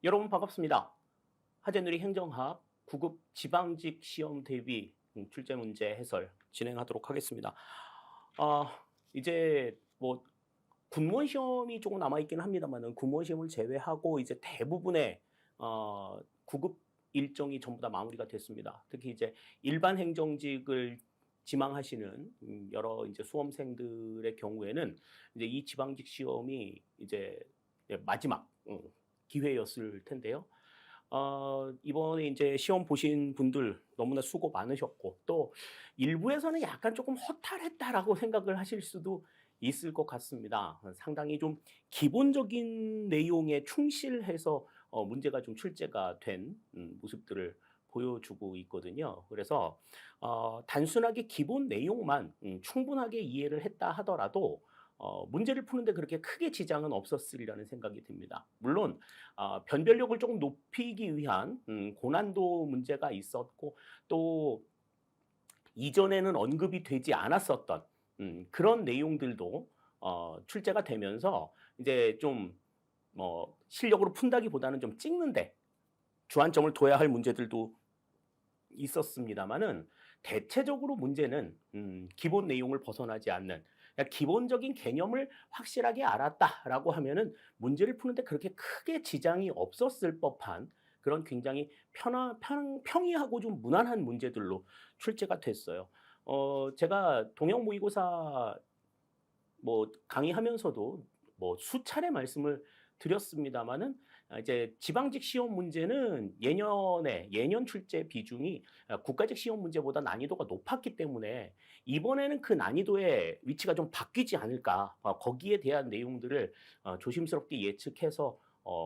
여러분 반갑습니다. 하재누리 행정학 9급 지방직 시험 대비 출제 문제 해설 진행하도록 하겠습니다. 이제 뭐 군무원 시험이 조금 남아 있긴 합니다만은 군무원 시험을 제외하고 이제 대부분의 9급 일정이 전부 다 마무리가 됐습니다. 특히 이제 일반 행정직을 지망하시는 여러 이제 수험생들의 경우에는 이제 이 지방직 시험이 이제 마지막 기회였을 텐데요. 이번에 이제 시험 보신 분들 너무나 수고 많으셨고, 또 일부에서는 약간 조금 허탈했다라고 생각을 하실 수도 있을 것 같습니다. 상당히 좀 기본적인 내용에 충실해서 문제가 좀 출제가 된 모습들을 보여주고 있거든요. 그래서 단순하게 기본 내용만 충분하게 이해를 했다 하더라도 문제를 푸는데 그렇게 크게 지장은 없었으리라는 생각이 듭니다. 물론 변별력을 조금 높이기 위한 고난도 문제가 있었고, 또 이전에는 언급이 되지 않았었던 그런 내용들도 출제가 되면서 이제 좀 실력으로 푼다기보다는 좀 찍는데 주안점을 둬야 할 문제들도 있었습니다만은, 대체적으로 문제는 기본 내용을 벗어나지 않는, 그러니까 기본적인 개념을 확실하게 알았다라고 하면은 문제를 푸는데 그렇게 크게 지장이 없었을 법한 그런 굉장히 평이하고 좀 무난한 문제들로 출제가 됐어요. 제가 동형 모의고사 강의하면서도 수차례 말씀을 드렸습니다마는, 이제 지방직 시험 문제는 예년 출제 비중이 국가직 시험 문제보다 난이도가 높았기 때문에 이번에는 그 난이도의 위치가 좀 바뀌지 않을까, 거기에 대한 내용들을 조심스럽게 예측해서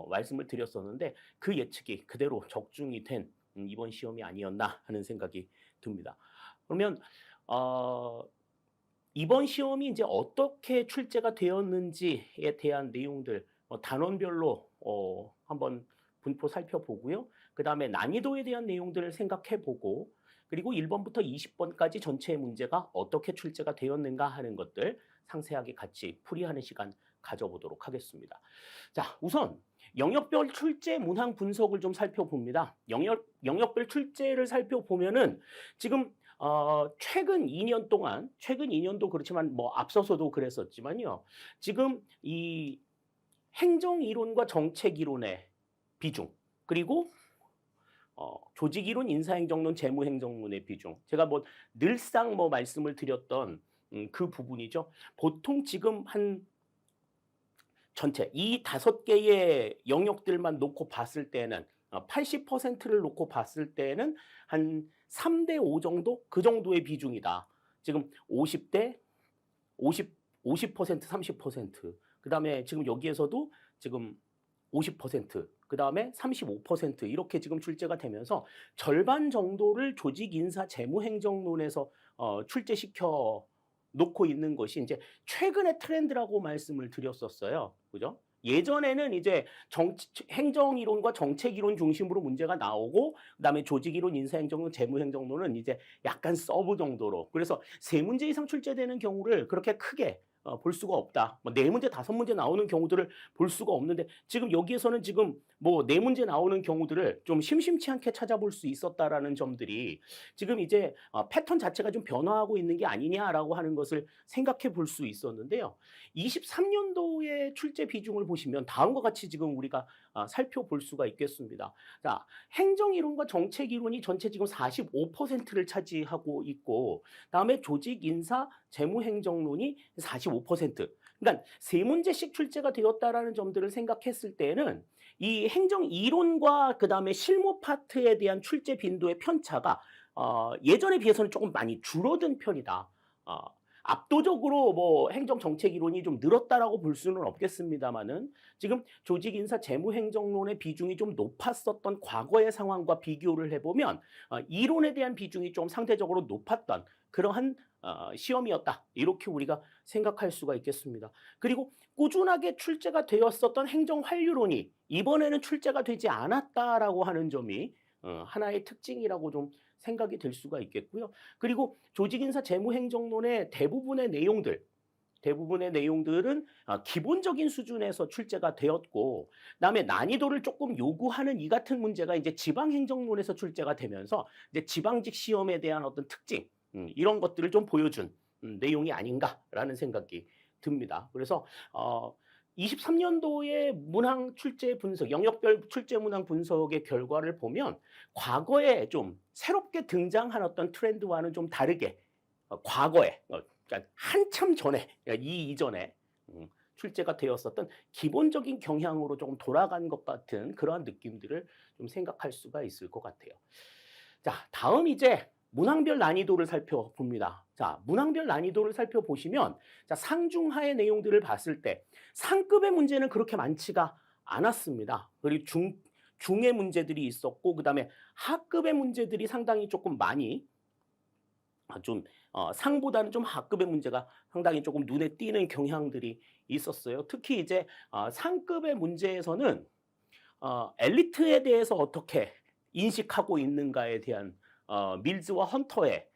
말씀을 드렸었는데, 그 예측이 그대로 적중이 된 이번 시험이 아니었나 하는 생각이 듭니다. 그러면 이번 시험이 이제 어떻게 출제가 되었는지에 대한 내용들 단원별로 한번 분포 살펴보고요. 그다음에 난이도에 대한 내용들을 생각해 보고, 그리고 1번부터 20번까지 전체 문제가 어떻게 출제가 되었는가 하는 것들 상세하게 같이 풀이하는 시간 가져보도록 하겠습니다. 자, 우선 영역별 출제 문항 분석을 좀 살펴봅니다. 영역별 출제를 살펴보면은 지금 최근 2년 동안, 최근 2년도 그렇지만 앞서서도 그랬었지만요. 지금 이 행정이론과 정책이론의 비중, 그리고 조직이론, 인사행정론, 재무행정론의 비중. 제가 늘상 말씀을 드렸던 그 부분이죠. 보통 지금 한 전체 이 5개의 영역들만 놓고 봤을 때는 80%를 놓고 봤을 때는 한 3대 5 정도? 그 정도의 비중이다. 지금 50대 50% 30%. 그다음에 지금 여기에서도 지금 50%, 그다음에 35% 이렇게 지금 출제가 되면서 절반 정도를 조직 인사 재무행정론에서 출제시켜 놓고 있는 것이 이제 최근의 트렌드라고 말씀을 드렸었어요. 그죠? 예전에는 이제 행정이론과 정책이론 중심으로 문제가 나오고, 그다음에 조직이론, 인사행정론, 재무행정론은 이제 약간 서브 정도로. 그래서 3문제 이상 출제되는 경우를 그렇게 크게 볼 수가 없다. 4문제, 5문제 나오는 경우들을 볼 수가 없는데, 지금 여기에서는 지금 4문제 나오는 경우들을 좀 심심치 않게 찾아볼 수 있었다라는 점들이 지금 이제 패턴 자체가 좀 변화하고 있는 게 아니냐라고 하는 것을 생각해 볼 수 있었는데요. 23년도의 출제 비중을 보시면 다음과 같이 지금 우리가 살펴볼 수가 있겠습니다. 자, 행정이론과 정책이론이 전체 지금 45%를 차지하고 있고, 다음에 조직, 인사, 재무행정론이 45%. 그러니까 3문제씩 출제가 되었다라는 점들을 생각했을 때는 이 행정 이론과 그다음에 실무 파트에 대한 출제 빈도의 편차가 예전에 비해서는 조금 많이 줄어든 편이다. 압도적으로 행정 정책 이론이 좀 늘었다라고 볼 수는 없겠습니다만은, 지금 조직 인사 재무 행정론의 비중이 좀 높았었던 과거의 상황과 비교를 해보면 이론에 대한 비중이 좀 상대적으로 높았던 그러한 시험이었다, 이렇게 우리가 생각할 수가 있겠습니다. 그리고 꾸준하게 출제가 되었었던 행정 환류론이 이번에는 출제가 되지 않았다라고 하는 점이 하나의 특징이라고 좀 생각이 될 수가 있겠고요. 그리고 조직인사 재무행정론의 대부분의 내용들, 대부분의 내용들은 기본적인 수준에서 출제가 되었고, 그다음에 난이도를 조금 요구하는 이 같은 문제가 이제 지방행정론에서 출제가 되면서 이제 지방직 시험에 대한 어떤 특징, 이런 것들을 좀 보여준 내용이 아닌가라는 생각이 듭니다. 그래서 23년도의 문항 출제 분석, 영역별 출제 문항 분석의 결과를 보면 과거에 좀 새롭게 등장한 어떤 트렌드와는 좀 다르게 과거에 그러니까 한참 전에 이 이전에 출제가 되었었던 기본적인 경향으로 조금 돌아간 것 같은 그러한 느낌들을 좀 생각할 수가 있을 것 같아요. 자, 다음 이제 문항별 난이도를 살펴봅니다. 자, 문항별 난이도를 살펴보시면 자, 상중하의 내용들을 봤을 때 상급의 문제는 그렇게 많지가 않았습니다. 그리고 중의 문제들이 있었고 그다음에 하급의 문제들이 상당히 조금 많이 좀 상보다는 좀 하급의 문제가 상당히 조금 눈에 띄는 경향들이 있었어요. 특히 이제 상급의 문제에서는 엘리트에 대해서 어떻게 인식하고 있는가에 대한 밀즈와 헌터의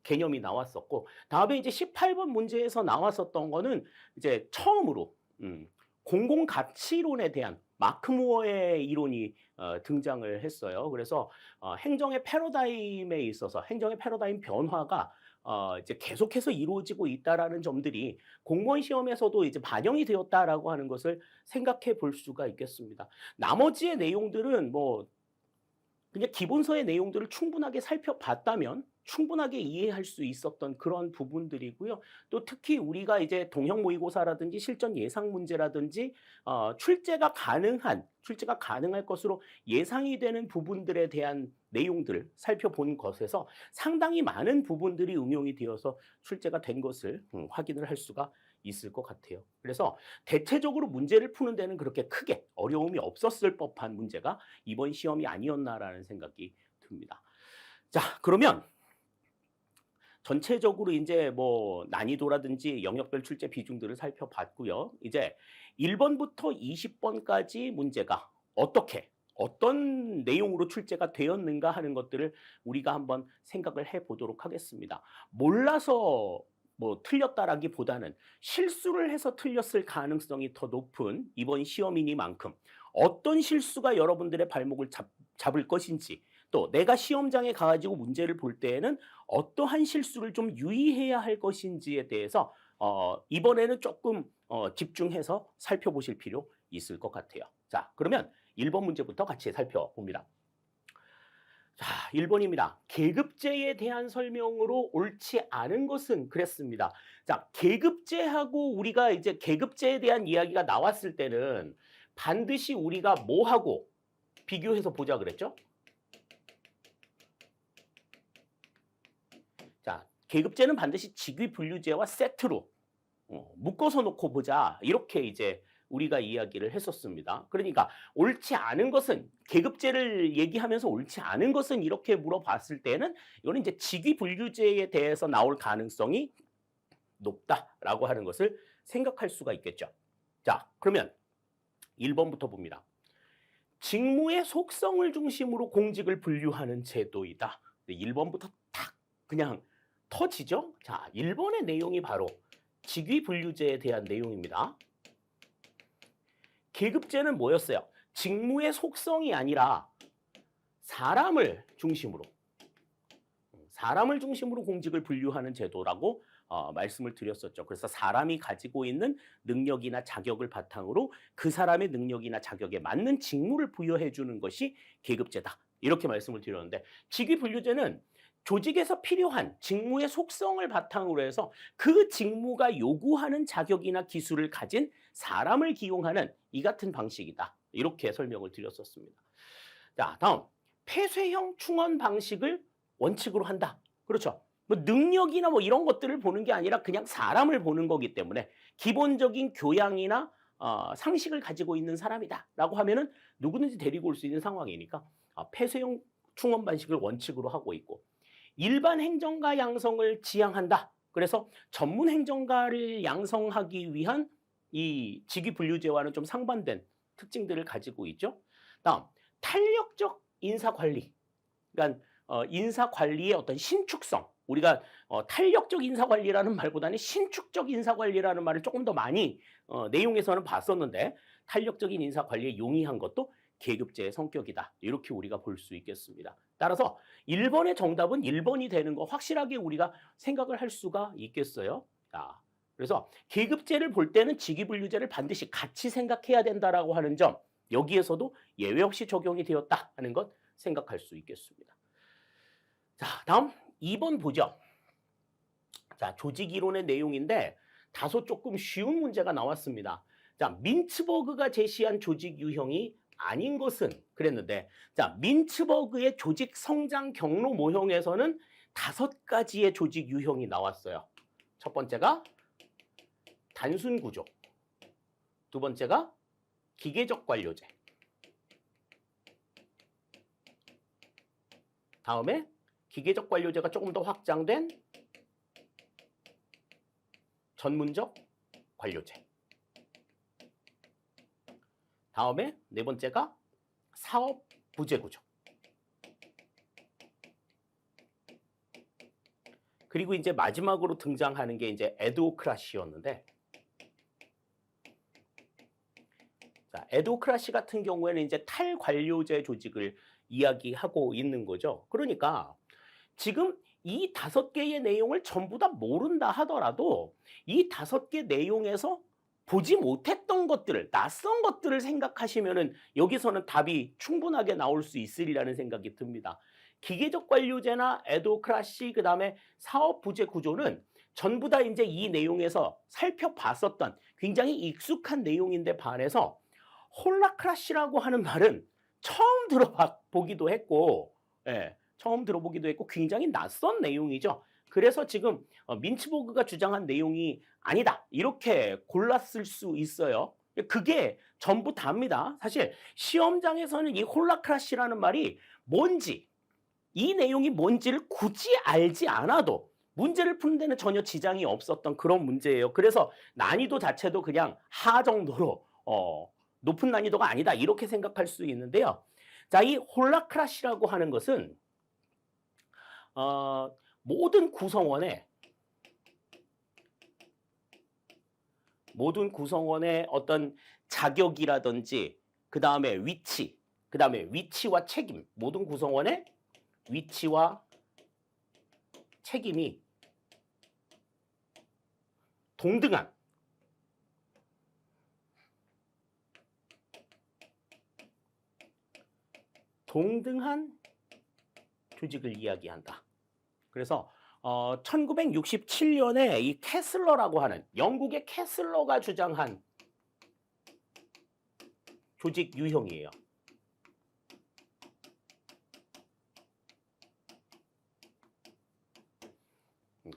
개념이 나왔었고, 다음에 이제 18번 문제에서 나왔었던 거는 이제 처음으로 공공가치론에 대한 마크 무어의 이론이 등장을 했어요. 그래서 행정의 패러다임에 있어서 행정의 패러다임 변화가 이제 계속해서 이루어지고 있다라는 점들이 공무원 시험에서도 이제 반영이 되었다라고 하는 것을 생각해 볼 수가 있겠습니다. 나머지의 내용들은 뭐 그냥 기본서의 내용들을 충분하게 살펴봤다면 충분하게 이해할 수 있었던 그런 부분들이고요. 또 특히 우리가 이제 동형 모의고사라든지 실전 예상 문제라든지 출제가 가능할 것으로 예상이 되는 부분들에 대한 내용들을 살펴본 것에서 상당히 많은 부분들이 응용이 되어서 출제가 된 것을 확인을 할 수가 있을 것 같아요. 그래서 대체적으로 문제를 푸는 데는 그렇게 크게 어려움이 없었을 법한 문제가 이번 시험이 아니었나라는 생각이 듭니다. 자, 그러면 전체적으로 이제 뭐 난이도라든지 영역별 출제 비중들을 살펴봤고요. 이제 1번부터 20번까지 문제가 어떤 내용으로 출제가 되었는가 하는 것들을 우리가 한번 생각을 해보도록 하겠습니다. 몰라서 뭐 틀렸다라기보다는 실수를 해서 틀렸을 가능성이 더 높은 이번 시험이니만큼 어떤 실수가 여러분들의 발목을 잡을 것인지, 또 내가 시험장에 가가지고 문제를 볼 때에는 어떠한 실수를 좀 유의해야 할 것인지에 대해서 이번에는 조금 집중해서 살펴보실 필요 있을 것 같아요. 자, 그러면 1번 문제부터 같이 살펴봅니다. 자, 1번입니다. 계급제에 대한 설명으로 옳지 않은 것은 그랬습니다. 자, 계급제하고 우리가 이제 계급제에 대한 이야기가 나왔을 때는 반드시 우리가 뭐하고 비교해서 보자 그랬죠? 자, 계급제는 반드시 직위분류제와 세트로 묶어서 놓고 보자. 이렇게 이제 우리가 이야기를 했었습니다. 그러니까 옳지 않은 것은 계급제를 얘기하면서 옳지 않은 것은 이렇게 물어봤을 때는 이거는 이제 직위분류제에 대해서 나올 가능성이 높다라고 하는 것을 생각할 수가 있겠죠. 자, 그러면 1번부터 봅니다. 직무의 속성을 중심으로 공직을 분류하는 제도이다. 1번부터 탁 그냥 터지죠? 자, 1번의 내용이 바로 직위분류제에 대한 내용입니다. 계급제는 뭐였어요? 직무의 속성이 아니라 사람을 중심으로 공직을 분류하는 제도라고 말씀을 드렸었죠. 그래서 사람이 가지고 있는 능력이나 자격을 바탕으로 그 사람의 능력이나 자격에 맞는 직무를 부여해 주는 것이 계급제다. 이렇게 말씀을 드렸는데, 직위분류제는 조직에서 필요한 직무의 속성을 바탕으로 해서 그 직무가 요구하는 자격이나 기술을 가진 사람을 기용하는 이 같은 방식이다. 이렇게 설명을 드렸었습니다. 자, 다음 폐쇄형 충원 방식을 원칙으로 한다. 그렇죠. 뭐 능력이나 뭐 이런 것들을 보는 게 아니라 그냥 사람을 보는 거기 때문에 기본적인 교양이나 상식을 가지고 있는 사람이다라고 하면은 누구든지 데리고 올 수 있는 상황이니까 폐쇄형 충원 방식을 원칙으로 하고 있고, 일반 행정가 양성을 지향한다. 그래서 전문 행정가를 양성하기 위한 이 직위분류제와는 좀 상반된 특징들을 가지고 있죠. 다음 탄력적 인사관리. 그러니까 인사 관리의 어떤 신축성, 우리가 탄력적 인사 관리라는 말보다는 신축적 인사 관리라는 말을 조금 더 많이 내용에서는 봤었는데, 탄력적인 인사 관리에 용이한 것도 계급제의 성격이다. 이렇게 우리가 볼 수 있겠습니다. 따라서 1번의 정답은 1번이 되는 거 확실하게 우리가 생각을 할 수가 있겠어요. 자, 그래서 계급제를 볼 때는 직위분류제를 반드시 같이 생각해야 된다라고 하는 점, 여기에서도 예외 없이 적용이 되었다 하는 것 생각할 수 있겠습니다. 자, 다음 2번 보죠. 자, 조직이론의 내용인데 다소 조금 쉬운 문제가 나왔습니다. 자, 민츠버그가 제시한 조직 유형이 아닌 것은 그랬는데, 자, 민츠버그의 조직 성장 경로 모형에서는 5가지의 조직 유형이 나왔어요. 첫 번째가 단순 구조, 두 번째가 기계적 관료제, 다음에 기계적 관료제가 조금 더 확장된 전문적 관료제, 다음에 네 번째가 사업 부재 구조, 그리고 이제 마지막으로 등장하는 게 이제 에도크라시였는데, 자, 에도크라시 같은 경우에는 이제 탈관료제 조직을 이야기하고 있는 거죠. 그러니까 지금 이 5개의 내용을 전부 다 모른다 하더라도 이 5개 내용에서 보지 못했던 것들을, 낯선 것들을 생각하시면은 여기서는 답이 충분하게 나올 수 있으리라는 생각이 듭니다. 기계적 관료제나 에도크라시, 그 다음에 사업 부재 구조는 전부 다 이제 이 내용에서 살펴봤었던 굉장히 익숙한 내용인데 반해서 홀라크라시라고 하는 말은 처음 들어보기도 했고, 처음 들어보기도 했고 굉장히 낯선 내용이죠. 그래서 지금 민츠버그가 주장한 내용이 아니다 이렇게 골랐을 수 있어요. 그게 전부 다입니다. 사실 시험장에서는 이 홀라크라시라는 말이 뭔지, 이 내용이 뭔지를 굳이 알지 않아도 문제를 푸는 데는 전혀 지장이 없었던 그런 문제예요. 그래서 난이도 자체도 그냥 하 정도로 높은 난이도가 아니다 이렇게 생각할 수 있는데요. 자, 이 홀라크라시라고 하는 것은 모든 구성원의 어떤 자격이라든지 그 다음에 위치와 책임, 모든 구성원의 위치와 책임이 동등한 조직을 이야기한다. 그래서 1967년에 이 캐슬러라고 하는 영국의 캐슬러가 주장한 조직 유형이에요.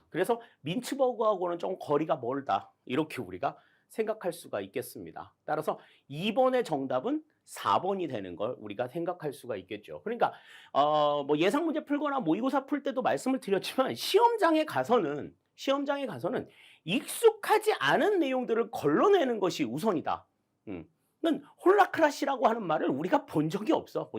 그래서 민츠버그하고는 좀 거리가 멀다 이렇게 우리가 생각할 수가 있겠습니다. 따라서 2번의 정답은 4번이 되는 걸 우리가 생각할 수가 있겠죠. 그러니까 뭐 예상 문제 풀거나 모의고사 풀 때도 말씀을 드렸지만 시험장에 가서는 익숙하지 않은 내용들을 걸러내는 것이 우선이다. 는 홀라크라시라고 하는 말을 우리가 본 적이 없어.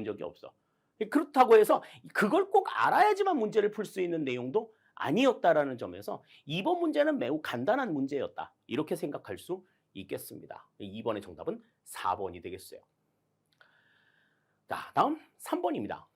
그렇다고 해서 그걸 꼭 알아야지만 문제를 풀 수 있는 내용도 아니었다라는 점에서 2번 문제는 매우 간단한 문제였다. 이렇게 생각할 수 있겠습니다. 2번의 정답은 4번이 되겠어요. 자, 다음 3번입니다.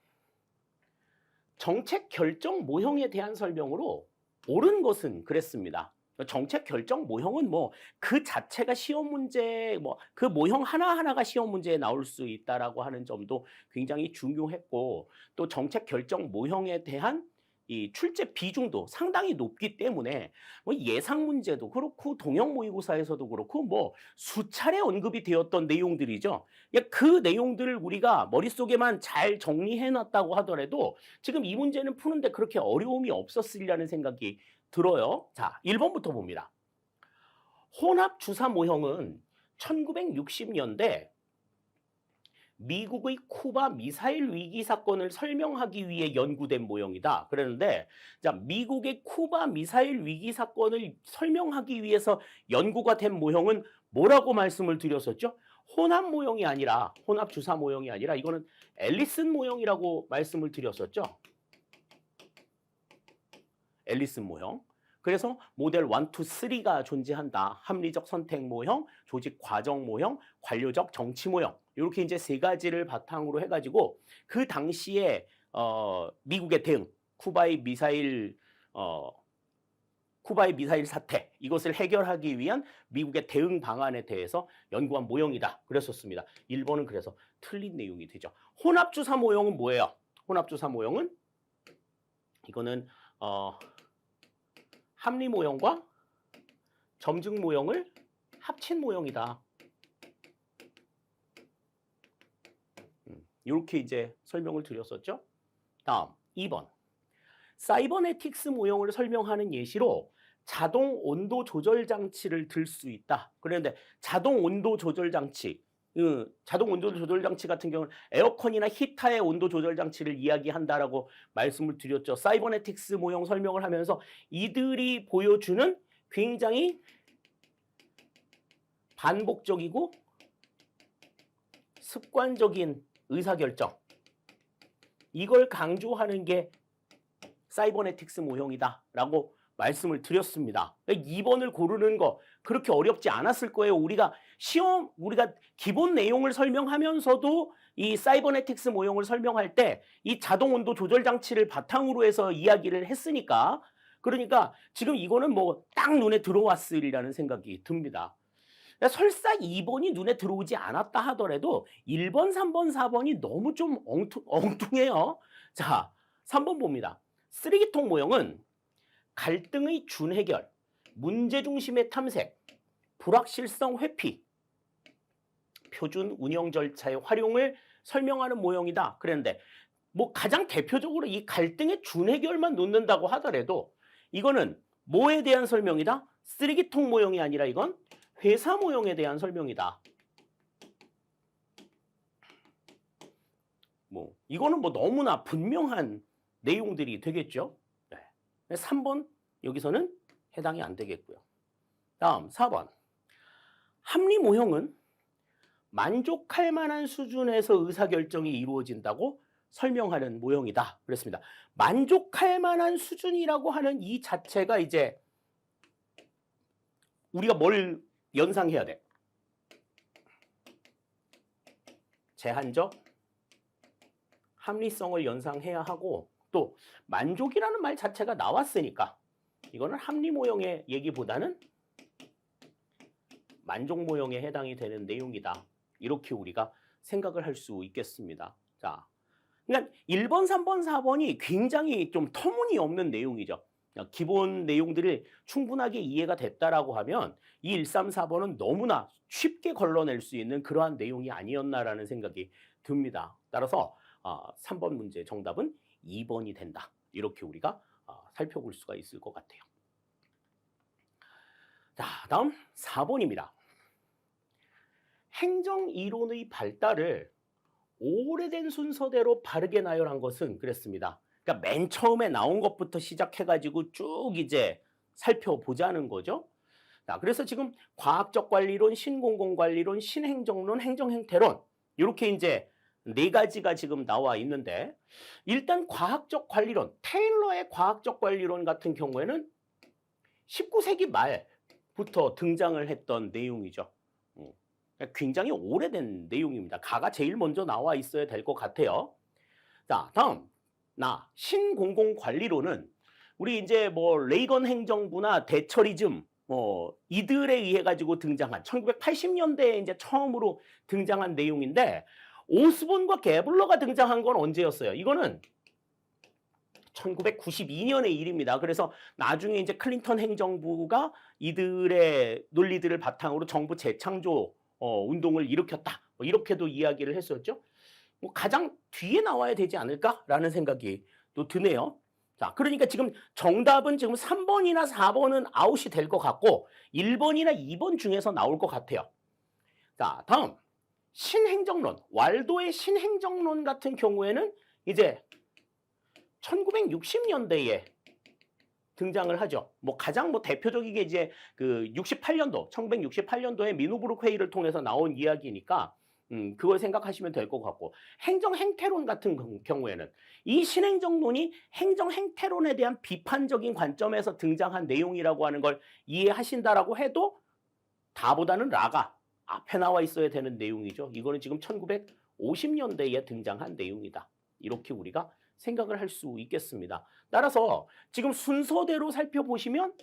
정책 결정 모형에 대한 설명으로 옳은 것은 그랬습니다. 정책 결정 모형은 뭐 그 자체가 시험 문제, 뭐 그 모형 하나하나가 시험 문제에 나올 수 있다라고 하는 점도 굉장히 중요했고, 또 정책 결정 모형에 대한 이 출제 비중도 상당히 높기 때문에 뭐 예상 문제도 그렇고 동형 모의고사에서도 그렇고 뭐 수차례 언급이 되었던 내용들이죠. 그 내용들을 우리가 머릿속에만 잘 정리해 놨다고 하더라도 지금 이 문제는 푸는데 그렇게 어려움이 없었으리라는 생각이 들어요. 자, 1번부터 봅니다. 혼합 주사 모형은 1960년대 미국의 쿠바 미사일 위기 사건을 설명하기 위해 연구된 모형이다. 그랬는데, 자, 미국의 쿠바 미사일 위기 사건을 설명하기 위해서 연구가 된 모형은 뭐라고 말씀을 드렸었죠? 혼합 주사 모형이 아니라 이거는 앨리슨 모형이라고 말씀을 드렸었죠. 앨리슨 모형. 그래서 모델 1, 2, 3가 존재한다. 합리적 선택 모형, 조직 과정 모형, 관료적 정치 모형. 이렇게 이제 세 가지를 바탕으로 해가지고 그 당시에 미국의 대응, 쿠바의 미사일 사태, 이것을 해결하기 위한 미국의 대응 방안에 대해서 연구한 모형이다. 그랬었습니다. 1번은 그래서 틀린 내용이 되죠. 혼합주사 모형은 뭐예요? 혼합주사 모형은 이거는 합리 모형과 점증 모형을 합친 모형이다. 이렇게 이제 설명을 드렸었죠. 다음 2번. 사이버네틱스 모형을 설명하는 예시로 자동 온도 조절 장치를 들 수 있다. 그런데 자동 온도 조절 장치, 자동 온도 조절 장치 같은 경우는 에어컨이나 히터의 온도 조절 장치를 이야기한다라고 말씀을 드렸죠. 사이버네틱스 모형 설명을 하면서 이들이 보여주는 굉장히 반복적이고 습관적인 의사결정, 이걸 강조하는 게 사이버네틱스 모형이다라고 말씀을 드렸습니다. 2번을 고르는 거 그렇게 어렵지 않았을 거예요. 우리가 기본 내용을 설명하면서도 이 사이버네틱스 모형을 설명할 때 이 자동 온도 조절 장치를 바탕으로 해서 이야기를 했으니까, 그러니까 지금 이거는 뭐 딱 눈에 들어왔으리라는 생각이 듭니다. 설사 2번이 눈에 들어오지 않았다 하더라도 1번, 3번, 4번이 너무 좀 엉뚱해요. 자, 3번 봅니다. 쓰레기통 모형은 갈등의 준해결, 문제중심의 탐색, 불확실성 회피, 표준 운영 절차의 활용을 설명하는 모형이다. 그런데 뭐 가장 대표적으로 이 갈등의 준해결만 놓는다고 하더라도 이거는 뭐에 대한 설명이다? 쓰레기통 모형이 아니라 이건 회사 모형에 대한 설명이다. 뭐 이거는 뭐 너무나 분명한 내용들이 되겠죠. 네. 3번 여기서는 해당이 안 되겠고요. 다음 4번. 합리 모형은 만족할 만한 수준에서 의사결정이 이루어진다고 설명하는 모형이다. 그랬습니다. 만족할 만한 수준이라고 하는 이 자체가 이제 우리가 뭘 연상해야 돼? 제한적 합리성을 연상해야 하고, 또 만족이라는 말 자체가 나왔으니까 이거는 합리 모형의 얘기보다는 만족 모형에 해당이 되는 내용이다. 이렇게 우리가 생각을 할 수 있겠습니다. 자, 그러니까 1번, 3번, 4번이 굉장히 좀 터무니없는 내용이죠. 기본 내용들이 충분하게 이해가 됐다라고 하면 이 1, 3, 4번은 너무나 쉽게 걸러낼 수 있는 그러한 내용이 아니었나라는 생각이 듭니다. 따라서 3번 문제 정답은 2번이 된다. 이렇게 우리가 살펴볼 수가 있을 것 같아요. 자, 다음 4번입니다. 행정이론의 발달을 오래된 순서대로 바르게 나열한 것은 그랬습니다. 그러니까 맨 처음에 나온 것부터 시작해가지고 쭉 이제 살펴보자는 거죠. 자, 그래서 지금 과학적 관리론, 신공공관리론, 신행정론, 행정행태론, 이렇게 이제 4가지가 지금 나와 있는데, 일단 과학적 관리론, 테일러의 과학적 관리론 같은 경우에는 19세기 말부터 등장을 했던 내용이죠. 굉장히 오래된 내용입니다. 가가 제일 먼저 나와 있어야 될 것 같아요. 자, 다음 신공공관리론은 우리 이제 뭐 레이건 행정부나 대처리즘 이들에 의해 가지고 등장한 1980년대에 이제 처음으로 등장한 내용인데, 오스본과 게블러가 등장한 건 언제였어요? 이거는 1992년의 일입니다. 그래서 나중에 이제 클린턴 행정부가 이들의 논리들을 바탕으로 정부 재창조 운동을 일으켰다. 뭐 이렇게도 이야기를 했었죠. 뭐 가장 뒤에 나와야 되지 않을까라는 생각이 또 드네요. 자, 그러니까 지금 정답은 지금 3번이나 4번은 아웃이 될 것 같고 1번이나 2번 중에서 나올 것 같아요. 자, 다음 신행정론, 왈도의 신행정론 같은 경우에는 이제 1960년대에 등장을 하죠. 뭐 가장 대표적이게 이제 그 68년도, 1968년도에 미노브룩 회의를 통해서 나온 이야기니까 그걸 생각하시면 될 것 같고 행정 행태론 같은 경우에는 이 신행정론이 행정 행태론에 대한 비판적인 관점에서 등장한 내용이라고 하는 걸 이해하신다라고 해도 다보다는 라가 앞에 나와 있어야 되는 내용이죠. 이거는 지금 1950년대에 등장한 내용이다. 이렇게 우리가 생각을 할 수 있겠습니다. 따라서 지금 순서대로 살펴보시면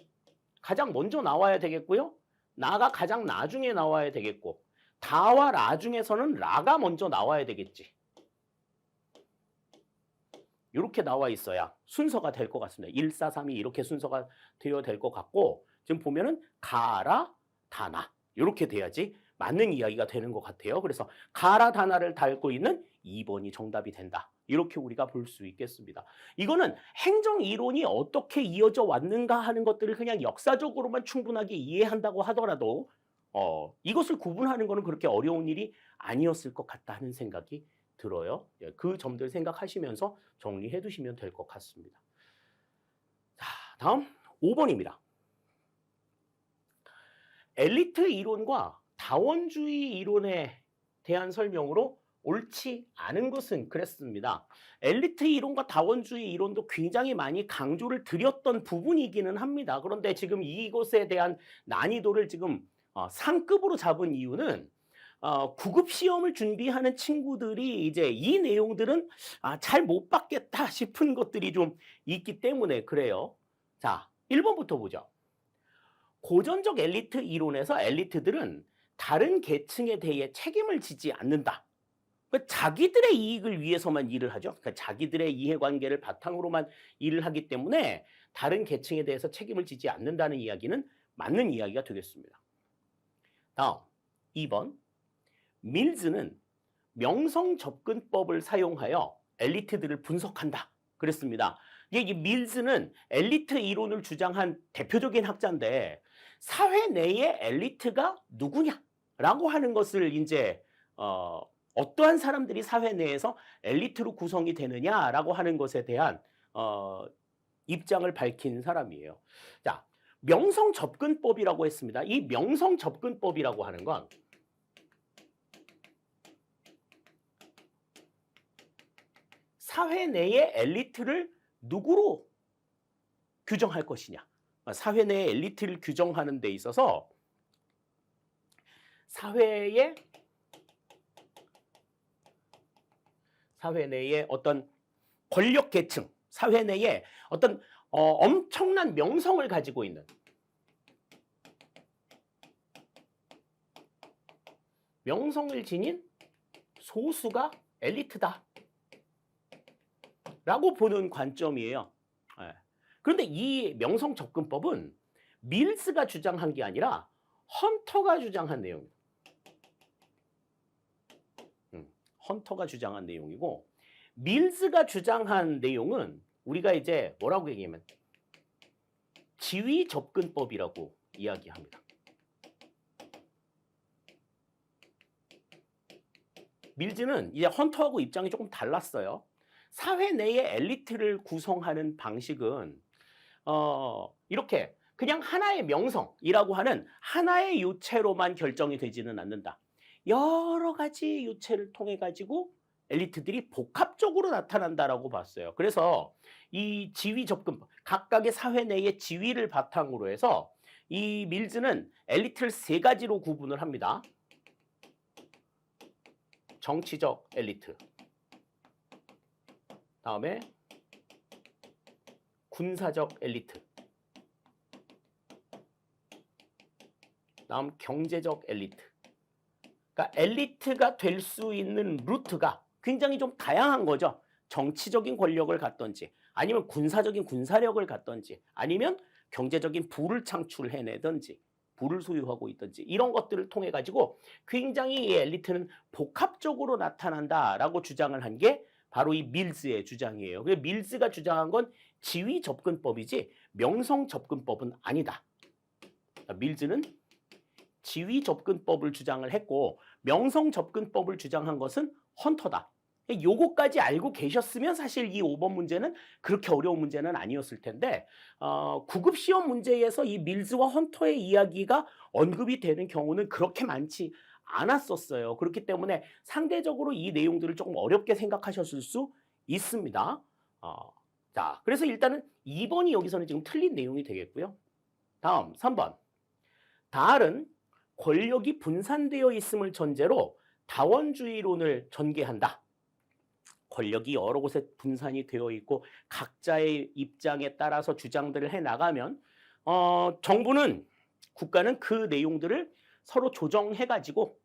가장 먼저 나와야 되겠고요. 나가 가장 나중에 나와야 되겠고 다와 라 중에서는 라가 먼저 나와야 되겠지. 이렇게 나와 있어야 순서가 될 것 같습니다. 1, 4, 3이 이렇게 순서가 되어야 될 것 같고 지금 보면은 가라, 다나 이렇게 돼야지 맞는 이야기가 되는 것 같아요. 그래서 가라, 다나를 닳고 있는 2번이 정답이 된다. 이렇게 우리가 볼 수 있겠습니다. 이거는 행정 이론이 어떻게 이어져 왔는가 하는 것들을 그냥 역사적으로만 충분하게 이해한다고 하더라도 이것을 구분하는 것은 그렇게 어려운 일이 아니었을 것 같다는 생각이 들어요. 그 점들 생각하시면서 정리해 두시면 될 것 같습니다. 자, 다음 5번입니다. 엘리트 이론과 다원주의 이론에 대한 설명으로 옳지 않은 것은 그랬습니다. 엘리트 이론과 다원주의 이론도 굉장히 많이 강조를 드렸던 부분이기는 합니다. 그런데 지금 이것에 대한 난이도를 지금 상급으로 잡은 이유는 구급 시험을 준비하는 친구들이 이제 이 내용들은 잘 못 받겠다 싶은 것들이 좀 있기 때문에 그래요. 자, 1번부터 보죠. 고전적 엘리트 이론에서 엘리트들은 다른 계층에 대해 책임을 지지 않는다. 그러니까 자기들의 이익을 위해서만 일을 하죠. 그러니까 자기들의 이해관계를 바탕으로만 일을 하기 때문에 다른 계층에 대해서 책임을 지지 않는다는 이야기는 맞는 이야기가 되겠습니다. 다음 2번. 밀즈는 명성 접근법을 사용하여 엘리트들을 분석한다. 그랬습니다. 이 밀즈는 엘리트 이론을 주장한 대표적인 학자인데 사회 내의 엘리트가 누구냐라고 하는 것을 이제 어떠한 사람들이 사회 내에서 엘리트로 구성이 되느냐라고 하는 것에 대한 입장을 밝힌 사람이에요. 자, 명성 접근법이라고 했습니다. 이 명성 접근법이라고 하는 건 사회 내의 엘리트를 누구로 규정할 것이냐. 사회 내의 엘리트를 규정하는 데 있어서 사회 내의 어떤 권력 계층, 사회 내에 어떤 엄청난 명성을 가지고 있는 명성을 지닌 소수가 엘리트다 라고 보는 관점이에요. 그런데 이 명성 접근법은 밀스가 주장한 게 아니라 헌터가 주장한 내용입니다. 헌터가 주장한 내용이고 밀스가 주장한 내용은 우리가 이제 뭐라고 얘기하면 지위 접근법이라고 이야기합니다. 밀즈는 이제 헌터하고 입장이 조금 달랐어요. 사회 내의 엘리트를 구성하는 방식은 이렇게 그냥 하나의 명성이라고 하는 하나의 요체로만 결정이 되지는 않는다. 여러 가지 요체를 통해 가지고 엘리트들이 복합적으로 나타난다라고 봤어요. 그래서 이 지위 접근법, 각각의 사회 내의 지위를 바탕으로 해서 이 밀즈는 엘리트를 세 가지로 구분을 합니다. 정치적 엘리트, 다음에 군사적 엘리트, 다음 경제적 엘리트. 그러니까 엘리트가 될 수 있는 루트가 굉장히 좀 다양한 거죠. 정치적인 권력을 갖던지 아니면 군사적인 군사력을 갖던지 아니면 경제적인 부를 창출해내든지 부를 소유하고 있든지 이런 것들을 통해 가지고 굉장히 이 엘리트는 복합적으로 나타난다라고 주장을 한 게 바로 이 밀즈의 주장이에요. 그래서 밀즈가 주장한 건 지위 접근법이지 명성 접근법은 아니다. 밀즈는 지위 접근법을 주장을 했고 명성 접근법을 주장한 것은 헌터다. 요거까지 알고 계셨으면 사실 이 5번 문제는 그렇게 어려운 문제는 아니었을 텐데 구급 시험 문제에서 이 밀즈와 헌터의 이야기가 언급이 되는 경우는 그렇게 많지 않았었어요. 그렇기 때문에 상대적으로 이 내용들을 조금 어렵게 생각하셨을 수 있습니다. 자, 그래서 일단은 2번이 여기서는 지금 틀린 내용이 되겠고요. 다음 3번. 다알은 권력이 분산되어 있음을 전제로 다원주의론을 전개한다. 권력이 여러 곳에 분산이 되어 있고 각자의 입장에 따라서 주장들을 해나가면 정부는 국가는 그 내용들을 서로 조정해가지고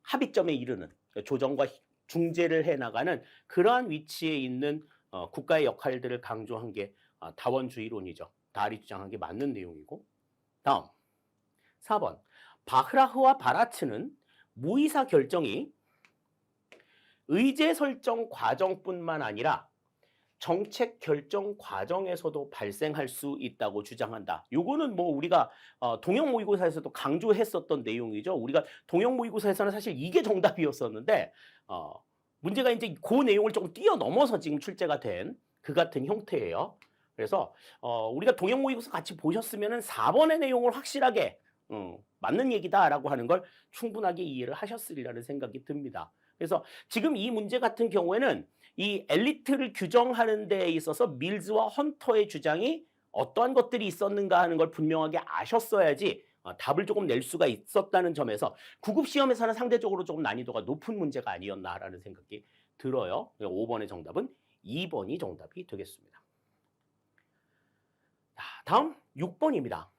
합의점에 이르는 조정과 중재를 해나가는 그러한 위치에 있는 국가의 역할들을 강조한 게 다원주의론이죠. 다알이 주장한 게 맞는 내용이고. 다음 4번. 바흐라흐와 바라츠는 무이사 결정이 의제 설정 과정뿐만 아니라 정책 결정 과정에서도 발생할 수 있다고 주장한다. 요거는 뭐 우리가 동형 모의고사에서도 강조했었던 내용이죠. 우리가 동형 모의고사에서는 사실 이게 정답이었었는데 문제가 이제 그 내용을 조금 뛰어넘어서 지금 출제가 된 그 같은 형태예요. 그래서 우리가 동형 모의고사 같이 보셨으면은 4번의 내용을 확실하게 맞는 얘기다라고 하는 걸 충분하게 이해를 하셨으리라는 생각이 듭니다. 그래서 지금 이 문제 같은 경우에는 이 엘리트를 규정하는 데에 있어서 밀즈와 헌터의 주장이 어떠한 것들이 있었는가 하는 걸 분명하게 아셨어야지 답을 조금 낼 수가 있었다는 점에서 9급 시험에서는 상대적으로 조금 난이도가 높은 문제가 아니었나라는 생각이 들어요. 5번의 정답은 2번이 정답이 되겠습니다. 다음 6번입니다.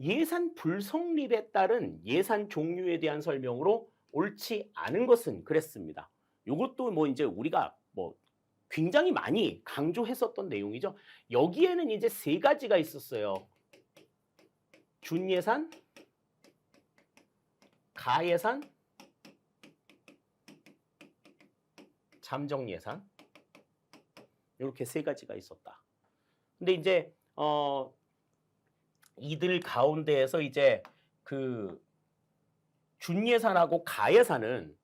예산 불성립에 따른 예산 종류에 대한 설명으로 옳지 않은 것은 그랬습니다. 이것도 뭐 이제 우리가 뭐 굉장히 많이 강조했었던 내용이죠. 여기에는 이제 세 가지가 있었어요. 준예산, 가예산, 잠정예산. 이렇게 세 가지가 있었다. 근데 이제 이들 가운데에서 이제 그 준예산하고 가예산은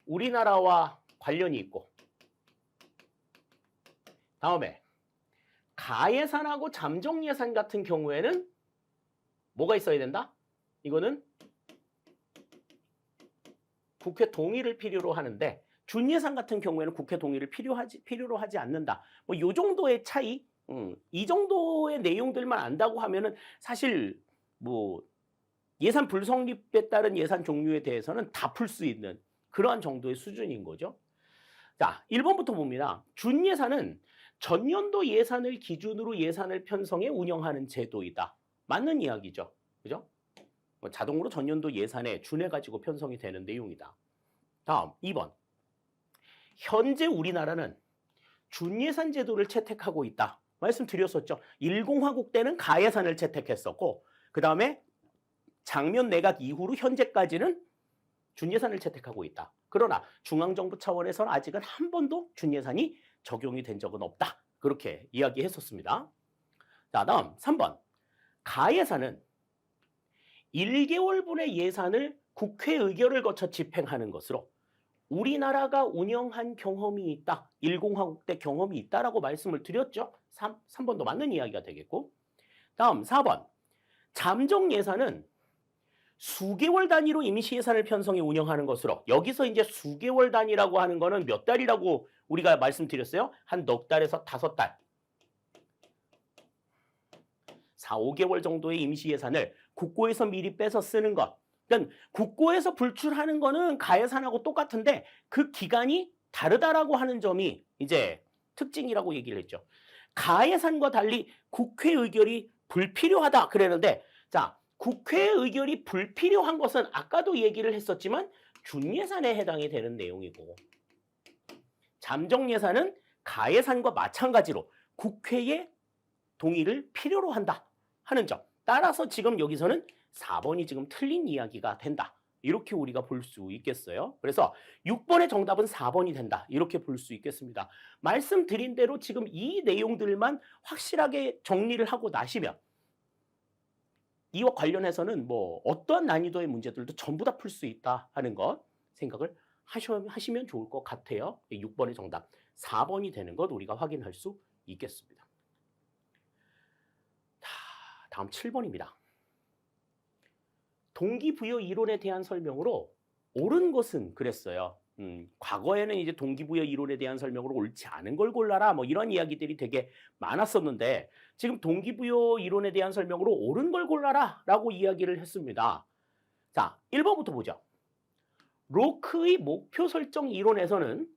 우리나라와 관련이 있고, 다음에 가예산하고 잠정예산 같은 경우에는 뭐가 있어야 된다? 이거는 국회 동의를 필요로 하는데 준예산 같은 경우에는 국회 동의를 필요로 하지 않는다. 뭐 이 정도의 차이, 이 정도의 내용들만 안다고 하면은 사실 뭐 예산 불성립에 따른 예산 종류에 대해서는 다 풀 수 있는 그러한 정도의 수준인 거죠. 자, 1번부터 봅니다. 준예산은 전년도 예산을 기준으로 예산을 편성해 운영하는 제도이다. 맞는 이야기죠. 그죠? 뭐 자동으로 전년도 예산에 준해가지고 편성이 되는 내용이다. 다음 2번. 현재 우리나라는 준예산 제도를 채택하고 있다. 말씀드렸었죠. 10화국 때는 가예산을 채택했었고 그 다음에 장면 내각 이후로 현재까지는 준예산을 채택하고 있다. 그러나 중앙정부 차원에서는 아직은 한 번도 준예산이 적용이 된 적은 없다. 그렇게 이야기했었습니다. 자, 다음 3번. 가예산은 1개월분의 예산을 국회 의결을 거쳐 집행하는 것으로 우리나라가 운영한 경험이 있다. 10화국 때 경험이 있다라고 말씀을 드렸죠. 3번도 맞는 이야기가 되겠고. 다음 4번. 잠정 예산은 수개월 단위로 임시 예산을 편성해 운영하는 것으로 여기서 이제 수개월 단위라고 하는 거는 몇 달이라고 우리가 말씀드렸어요? 한 넉 달에서 5달. 4, 5개월 정도의 임시 예산을 국고에서 미리 빼서 쓰는 것. 그러니까 국고에서 불출하는 거는 가예산하고 똑같은데 그 기간이 다르다라고 하는 점이 이제 특징이라고 얘기를 했죠. 가예산과 달리 국회 의결이 불필요하다 그랬는데 자, 국회 의결이 불필요한 것은 아까도 얘기를 했었지만 준예산에 해당이 되는 내용이고 잠정예산은 가예산과 마찬가지로 국회의 동의를 필요로 한다 하는 점. 따라서 지금 여기서는 4번이 지금 틀린 이야기가 된다. 이렇게 우리가 볼 수 있겠어요. 그래서 6번의 정답은 4번이 된다. 이렇게 볼 수 있겠습니다. 말씀드린 대로 지금 이 내용들만 확실하게 정리를 하고 나시면 이와 관련해서는 뭐 어떠한 난이도의 문제들도 전부 다 풀 수 있다 하는 것 생각을 하시면 좋을 것 같아요. 6번의 정답 4번이 되는 것 우리가 확인할 수 있겠습니다. 다음 7번입니다. 동기부여 이론에 대한 설명으로 옳은 것은 그랬어요. 과거에는 이제 동기부여 이론에 대한 설명으로 옳지 않은 걸 골라라 뭐 이런 이야기들이 되게 많았었는데 지금 동기부여 이론에 대한 설명으로 옳은 걸 골라라 라고 이야기를 했습니다. 자, 1번부터 보죠. 로크의 목표 설정 이론에서는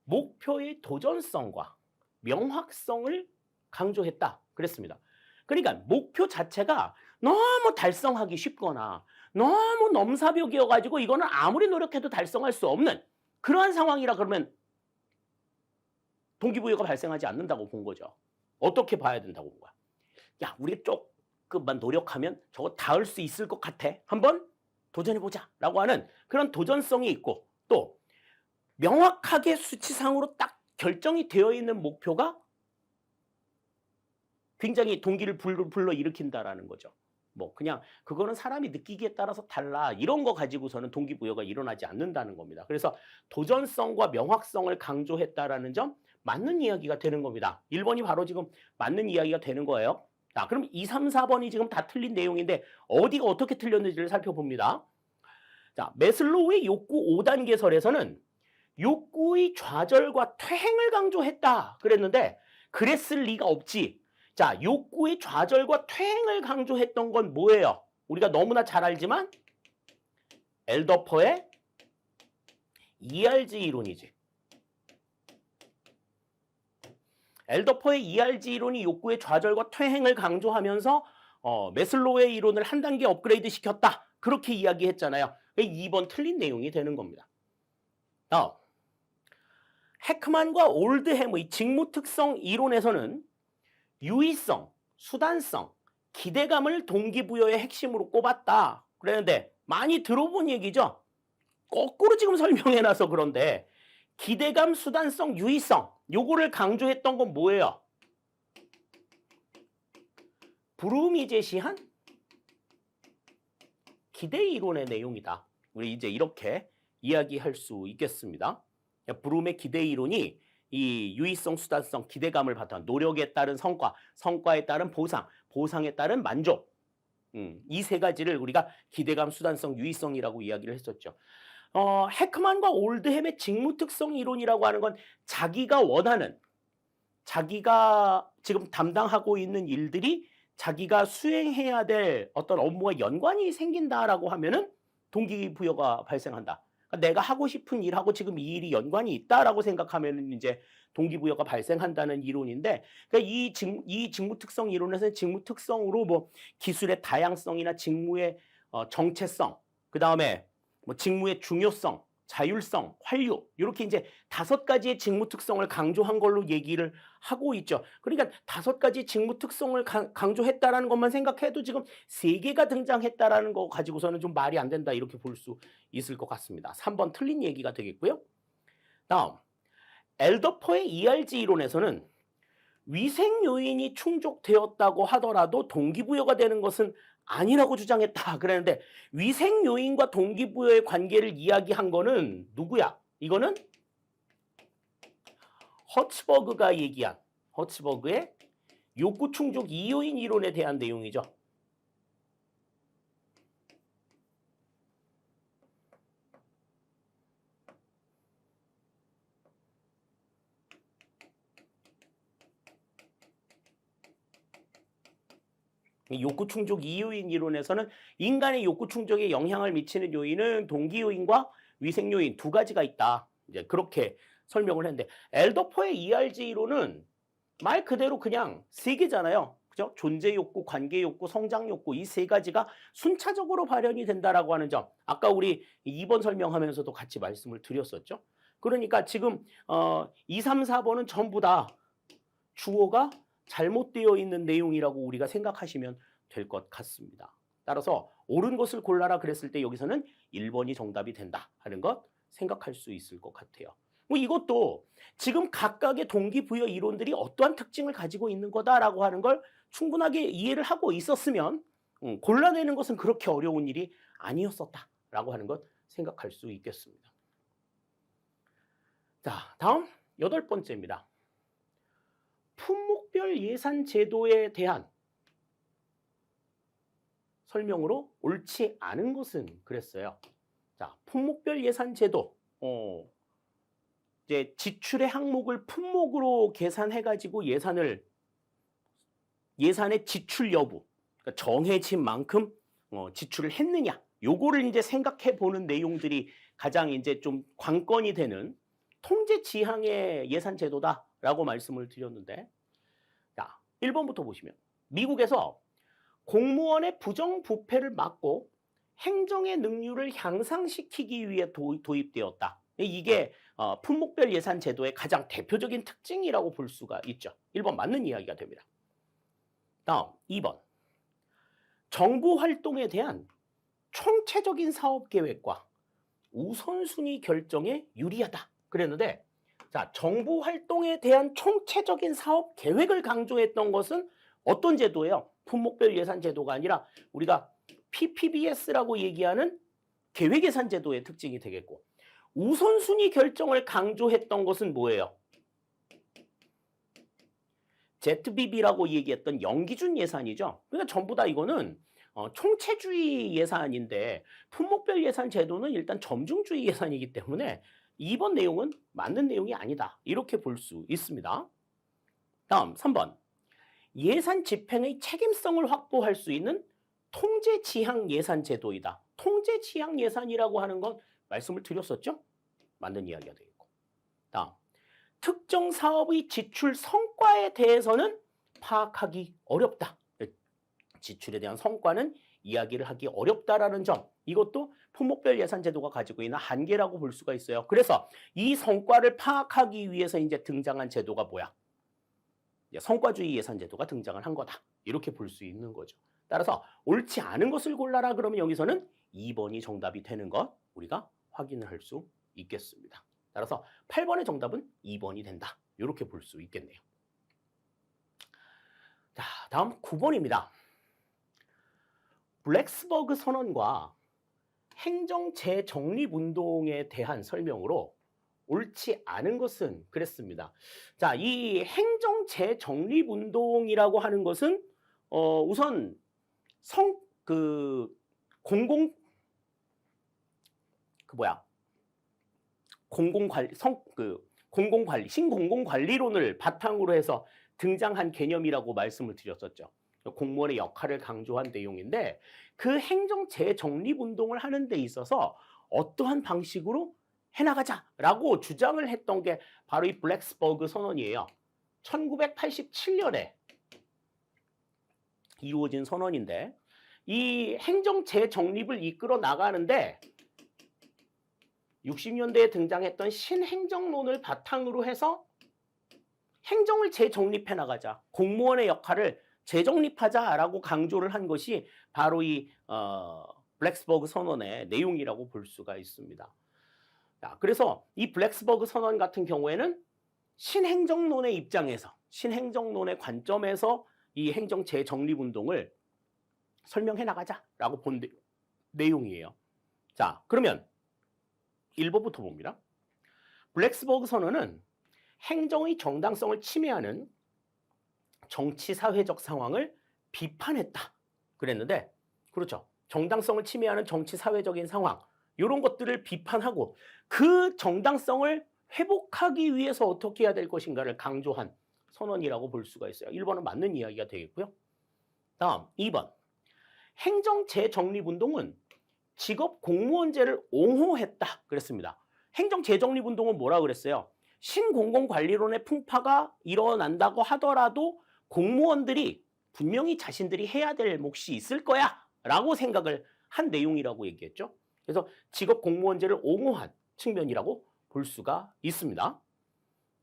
목표의 도전성과 명확성을 강조했다 그랬습니다. 그러니까 목표 자체가 너무 달성하기 쉽거나 너무 넘사벽이어가지고 이거는 아무리 노력해도 달성할 수 없는 그러한 상황이라 그러면 동기부여가 발생하지 않는다고 본 거죠. 어떻게 봐야 된다고 본 거야? 야, 우리 조금만 노력하면 저거 닿을 수 있을 것 같아. 한번 도전해보자 라고 하는 그런 도전성이 있고 또 명확하게 수치상으로 딱 결정이 되어 있는 목표가 굉장히 동기를 불러일으킨다라는 거죠. 뭐 그냥 그거는 사람이 느끼기에 따라서 달라 이런 거 가지고서는 동기부여가 일어나지 않는다는 겁니다. 그래서 도전성과 명확성을 강조했다라는 점 맞는 이야기가 되는 겁니다. 1번이 바로 지금 맞는 이야기가 되는 거예요. 자, 그럼 2, 3, 4번이 지금 다 틀린 내용인데 어디가 어떻게 틀렸는지를 살펴봅니다. 자, 매슬로우의 욕구 5단계설에서는 욕구의 좌절과 퇴행을 강조했다 그랬는데 그랬을 리가 없지. 자, 욕구의 좌절과 퇴행을 강조했던 건 뭐예요? 우리가 너무나 잘 알지만 엘더퍼의 ERG 이론이지. 엘더퍼의 ERG 이론이 욕구의 좌절과 퇴행을 강조하면서 매슬로우의 이론을 한 단계 업그레이드 시켰다. 그렇게 이야기했잖아요. 2번 틀린 내용이 되는 겁니다. 헤크만과 올드햄의 직무특성 이론에서는 유의성, 수단성, 기대감을 동기부여의 핵심으로 꼽았다. 그랬는데 많이 들어본 얘기죠. 거꾸로 지금 설명해놔서 그런데 기대감, 수단성, 유의성 요거를 강조했던 건 뭐예요? 브룸이 제시한 기대 이론의 내용이다. 우리 이제 이렇게 이야기할 수 있겠습니다. 브룸의 기대 이론이 이 유의성, 수단성, 기대감을 바탕 노력에 따른 성과, 성과에 따른 보상, 보상에 따른 만족 이 세 가지를 우리가 기대감, 수단성, 유의성이라고 이야기를 했었죠. 헤크만과 올드햄의 직무특성 이론이라고 하는 건 자기가 원하는 자기가 지금 담당하고 있는 일들이 자기가 수행해야 될 어떤 업무와 연관이 생긴다라고 하면은 동기부여가 발생한다. 그러니까 내가 하고 싶은 일하고 지금 이 일이 연관이 있다라고 생각하면 이제 동기부여가 발생한다는 이론인데, 그러니까 이 직무 특성 이론에서는 직무 특성으로 뭐 기술의 다양성이나 직무의 정체성, 그 다음에 뭐 직무의 중요성, 자율성, 활류 이렇게 이제 5가지의 직무 특성을 강조한 걸로 얘기를 하고 있죠. 그러니까 5가지 직무 특성을 강조했다라는 것만 생각해도 지금 3개가 등장했다라는 거 가지고서는 좀 말이 안 된다 이렇게 볼 수 있을 것 같습니다. 3번 틀린 얘기가 되겠고요. 다음, 엘더퍼의 ERG 이론에서는 위생 요인이 충족되었다고 하더라도 동기부여가 되는 것은 아니라고 주장했다 그랬는데 위생 요인과 동기부여의 관계를 이야기한 거는 누구야? 이거는 허츠버그가 얘기한 허츠버그의 욕구 충족 이요인 이론에 대한 내용이죠. 욕구 충족 이요인 이론에서는 인간의 욕구 충족에 영향을 미치는 요인은 동기 요인과 위생 요인 2가지가 있다. 이제 그렇게 설명을 했는데 엘더퍼의 ERG 이론은 말 그대로 그냥 3개잖아요. 그죠? 존재 욕구, 관계 욕구, 성장 욕구 이 3가지가 순차적으로 발현이 된다라고 하는 점. 아까 우리 2번 설명하면서도 같이 말씀을 드렸었죠. 그러니까 지금 2, 3, 4번은 전부 다 주어가 잘못되어 있는 내용이라고 우리가 생각하시면 될 것 같습니다. 따라서 옳은 것을 골라라 그랬을 때 여기서는 1번이 정답이 된다 하는 것 생각할 수 있을 것 같아요. 뭐 이것도 지금 각각의 동기부여 이론들이 어떠한 특징을 가지고 있는 거다라고 하는 걸 충분하게 이해를 하고 있었으면 골라내는 것은 그렇게 어려운 일이 아니었었다라고 하는 것 생각할 수 있겠습니다. 자, 다음 8번째입니다. 품목별 예산 제도에 대한 설명으로 옳지 않은 것은 그랬어요. 자, 품목별 예산 제도. 이제 지출의 항목을 품목으로 계산해 가지고 예산의 지출 여부, 그러니까 정해진 만큼 지출을 했느냐, 요거를 이제 생각해 보는 내용들이 가장 이제 좀 관건이 되는 통제 지향의 예산 제도다라고 말씀을 드렸는데, 자, 1번부터 보시면 미국에서 공무원의 부정부패를 막고 행정의 능률을 향상시키기 위해 도입되었다. 이게 품목별 예산 제도의 가장 대표적인 특징이라고 볼 수가 있죠. 1번 맞는 이야기가 됩니다. 다음 2번. 정부 활동에 대한 총체적인 사업 계획과 우선순위 결정에 유리하다. 그랬는데, 자, 정부 활동에 대한 총체적인 사업 계획을 강조했던 것은 어떤 제도예요? 품목별 예산 제도가 아니라 우리가 PPBS라고 얘기하는 계획 예산 제도의 특징이 되겠고, 우선순위 결정을 강조했던 것은 뭐예요? ZBB라고 얘기했던 연기준 예산이죠. 그러니까 전부 다 이거는 총체주의 예산인데 품목별 예산 제도는 일단 점중주의 예산이기 때문에 2번 내용은 맞는 내용이 아니다. 이렇게 볼 수 있습니다. 다음 3번. 예산 집행의 책임성을 확보할 수 있는 통제 지향 예산 제도이다. 통제 지향 예산이라고 하는 건 말씀을 드렸었죠? 맞는 이야기가 되겠고. 다음. 특정 사업의 지출 성과에 대해서는 파악하기 어렵다. 지출에 대한 성과는 이야기를 하기 어렵다라는 점, 이것도 품목별 예산 제도가 가지고 있는 한계라고 볼 수가 있어요. 그래서 이 성과를 파악하기 위해서 이제 등장한 제도가 뭐야? 성과주의 예산 제도가 등장을 한 거다. 이렇게 볼 수 있는 거죠. 따라서 옳지 않은 것을 골라라 그러면 여기서는 2번이 정답이 되는 것 우리가 확인을 할 수 있겠습니다. 따라서 8번의 정답은 2번이 된다. 이렇게 볼 수 있겠네요. 자, 다음 9번입니다. 블랙스버그 선언과 행정 재정립운동에 대한 설명으로 옳지 않은 것은 그랬습니다. 자, 이 행정 재정립운동이라고 하는 것은 우선 공공관리, 신공공관리론을 바탕으로 해서 등장한 개념이라고 말씀을 드렸었죠. 공무원의 역할을 강조한 내용인데, 그 행정 재정립운동을 하는 데 있어서 어떠한 방식으로 해나가자라고 주장을 했던 게 바로 이 블랙스버그 선언이에요. 1987년에 이루어진 선언인데, 이 행정 재정립을 이끌어 나가는데 60년대에 등장했던 신행정론을 바탕으로 해서 행정을 재정립해 나가자, 공무원의 역할을 재정립하자라고 강조를 한 것이 바로 이 블랙스버그 선언의 내용이라고 볼 수가 있습니다. 자, 그래서 이 블랙스버그 선언 같은 경우에는 신행정론의 입장에서, 신행정론의 관점에서 이 행정 재정립운동을 설명해 나가자라고 본 내용이에요. 자, 그러면 1번부터 봅니다. 블랙스버그 선언은 행정의 정당성을 침해하는 정치사회적 상황을 비판했다 그랬는데, 그렇죠. 정당성을 침해하는 정치사회적인 상황, 이런 것들을 비판하고 그 정당성을 회복하기 위해서 어떻게 해야 될 것인가를 강조한 선언이라고 볼 수가 있어요. 1번은 맞는 이야기가 되겠고요. 다음 2번. 행정 재정립운동은 직업 공무원제를 옹호했다 그랬습니다. 행정 재정립운동은 뭐라 그랬어요? 신공공관리론의 풍파가 일어난다고 하더라도 공무원들이 분명히 자신들이 해야 될 몫이 있을 거야 라고 생각을 한 내용이라고 얘기했죠. 그래서 직업 공무원제를 옹호한 측면이라고 볼 수가 있습니다.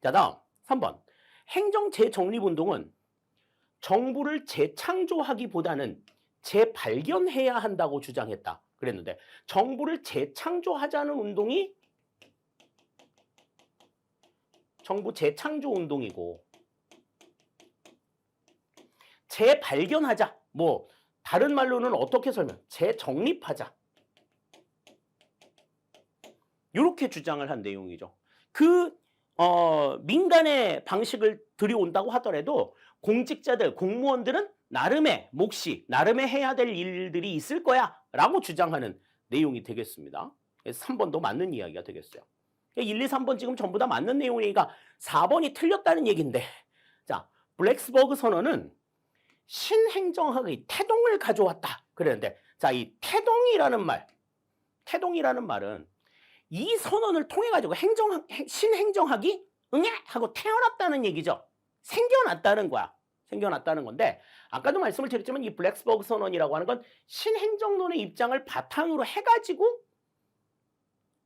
자, 다음 3번. 행정 재정립운동은 정부를 재창조하기보다는 재발견해야 한다고 주장했다 그랬는데, 정부를 재창조하자는 운동이 정부 재창조 운동이고, 재발견하자, 뭐 다른 말로는 어떻게 설명? 재정립하자, 이렇게 주장을 한 내용이죠. 민간의 방식을 들여온다고 하더라도 공직자들, 공무원들은 나름의 몫이, 나름의 해야 될 일들이 있을 거야 라고 주장하는 내용이 되겠습니다. 그래서 3번도 맞는 이야기가 되겠어요. 1, 2, 3번 지금 전부 다 맞는 내용이니까 4번이 틀렸다는 얘기인데, 자, 블랙스버그 선언은 신행정학의 태동을 가져왔다 그랬는데, 자, 이 태동이라는 말은 이 선언을 통해 가지고 신행정학이 응애 하고 태어났다는 얘기죠. 생겨났다는 거야. 생겨났다는 건데, 아까도 말씀을 드렸지만 이 블랙스버그 선언이라고 하는 건 신행정론의 입장을 바탕으로 해가지고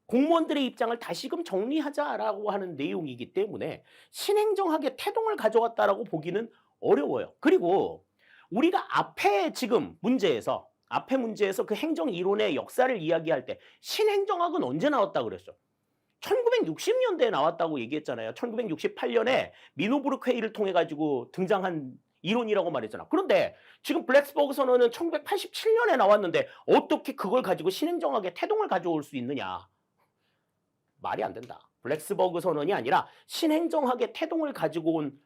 공무원들의 입장을 다시금 정리하자라고 하는 내용이기 때문에 신행정학의 태동을 가져왔다라고 보기는 어려워요. 그리고 우리가 앞에 문제에서 그 행정 이론의 역사를 이야기할 때 신행정학은 언제 나왔다고 그랬어? 1960년대에 나왔다고 얘기했잖아요. 1968년에 미노부르크 회의를 통해 가지고 등장한 이론이라고 말했잖아. 그런데 지금 블랙스버그 선언은 1987년에 나왔는데 어떻게 그걸 가지고 신행정학의 태동을 가져올 수 있느냐? 말이 안 된다. 블랙스버그 선언이 아니라 신행정학의 태동을 가지고 온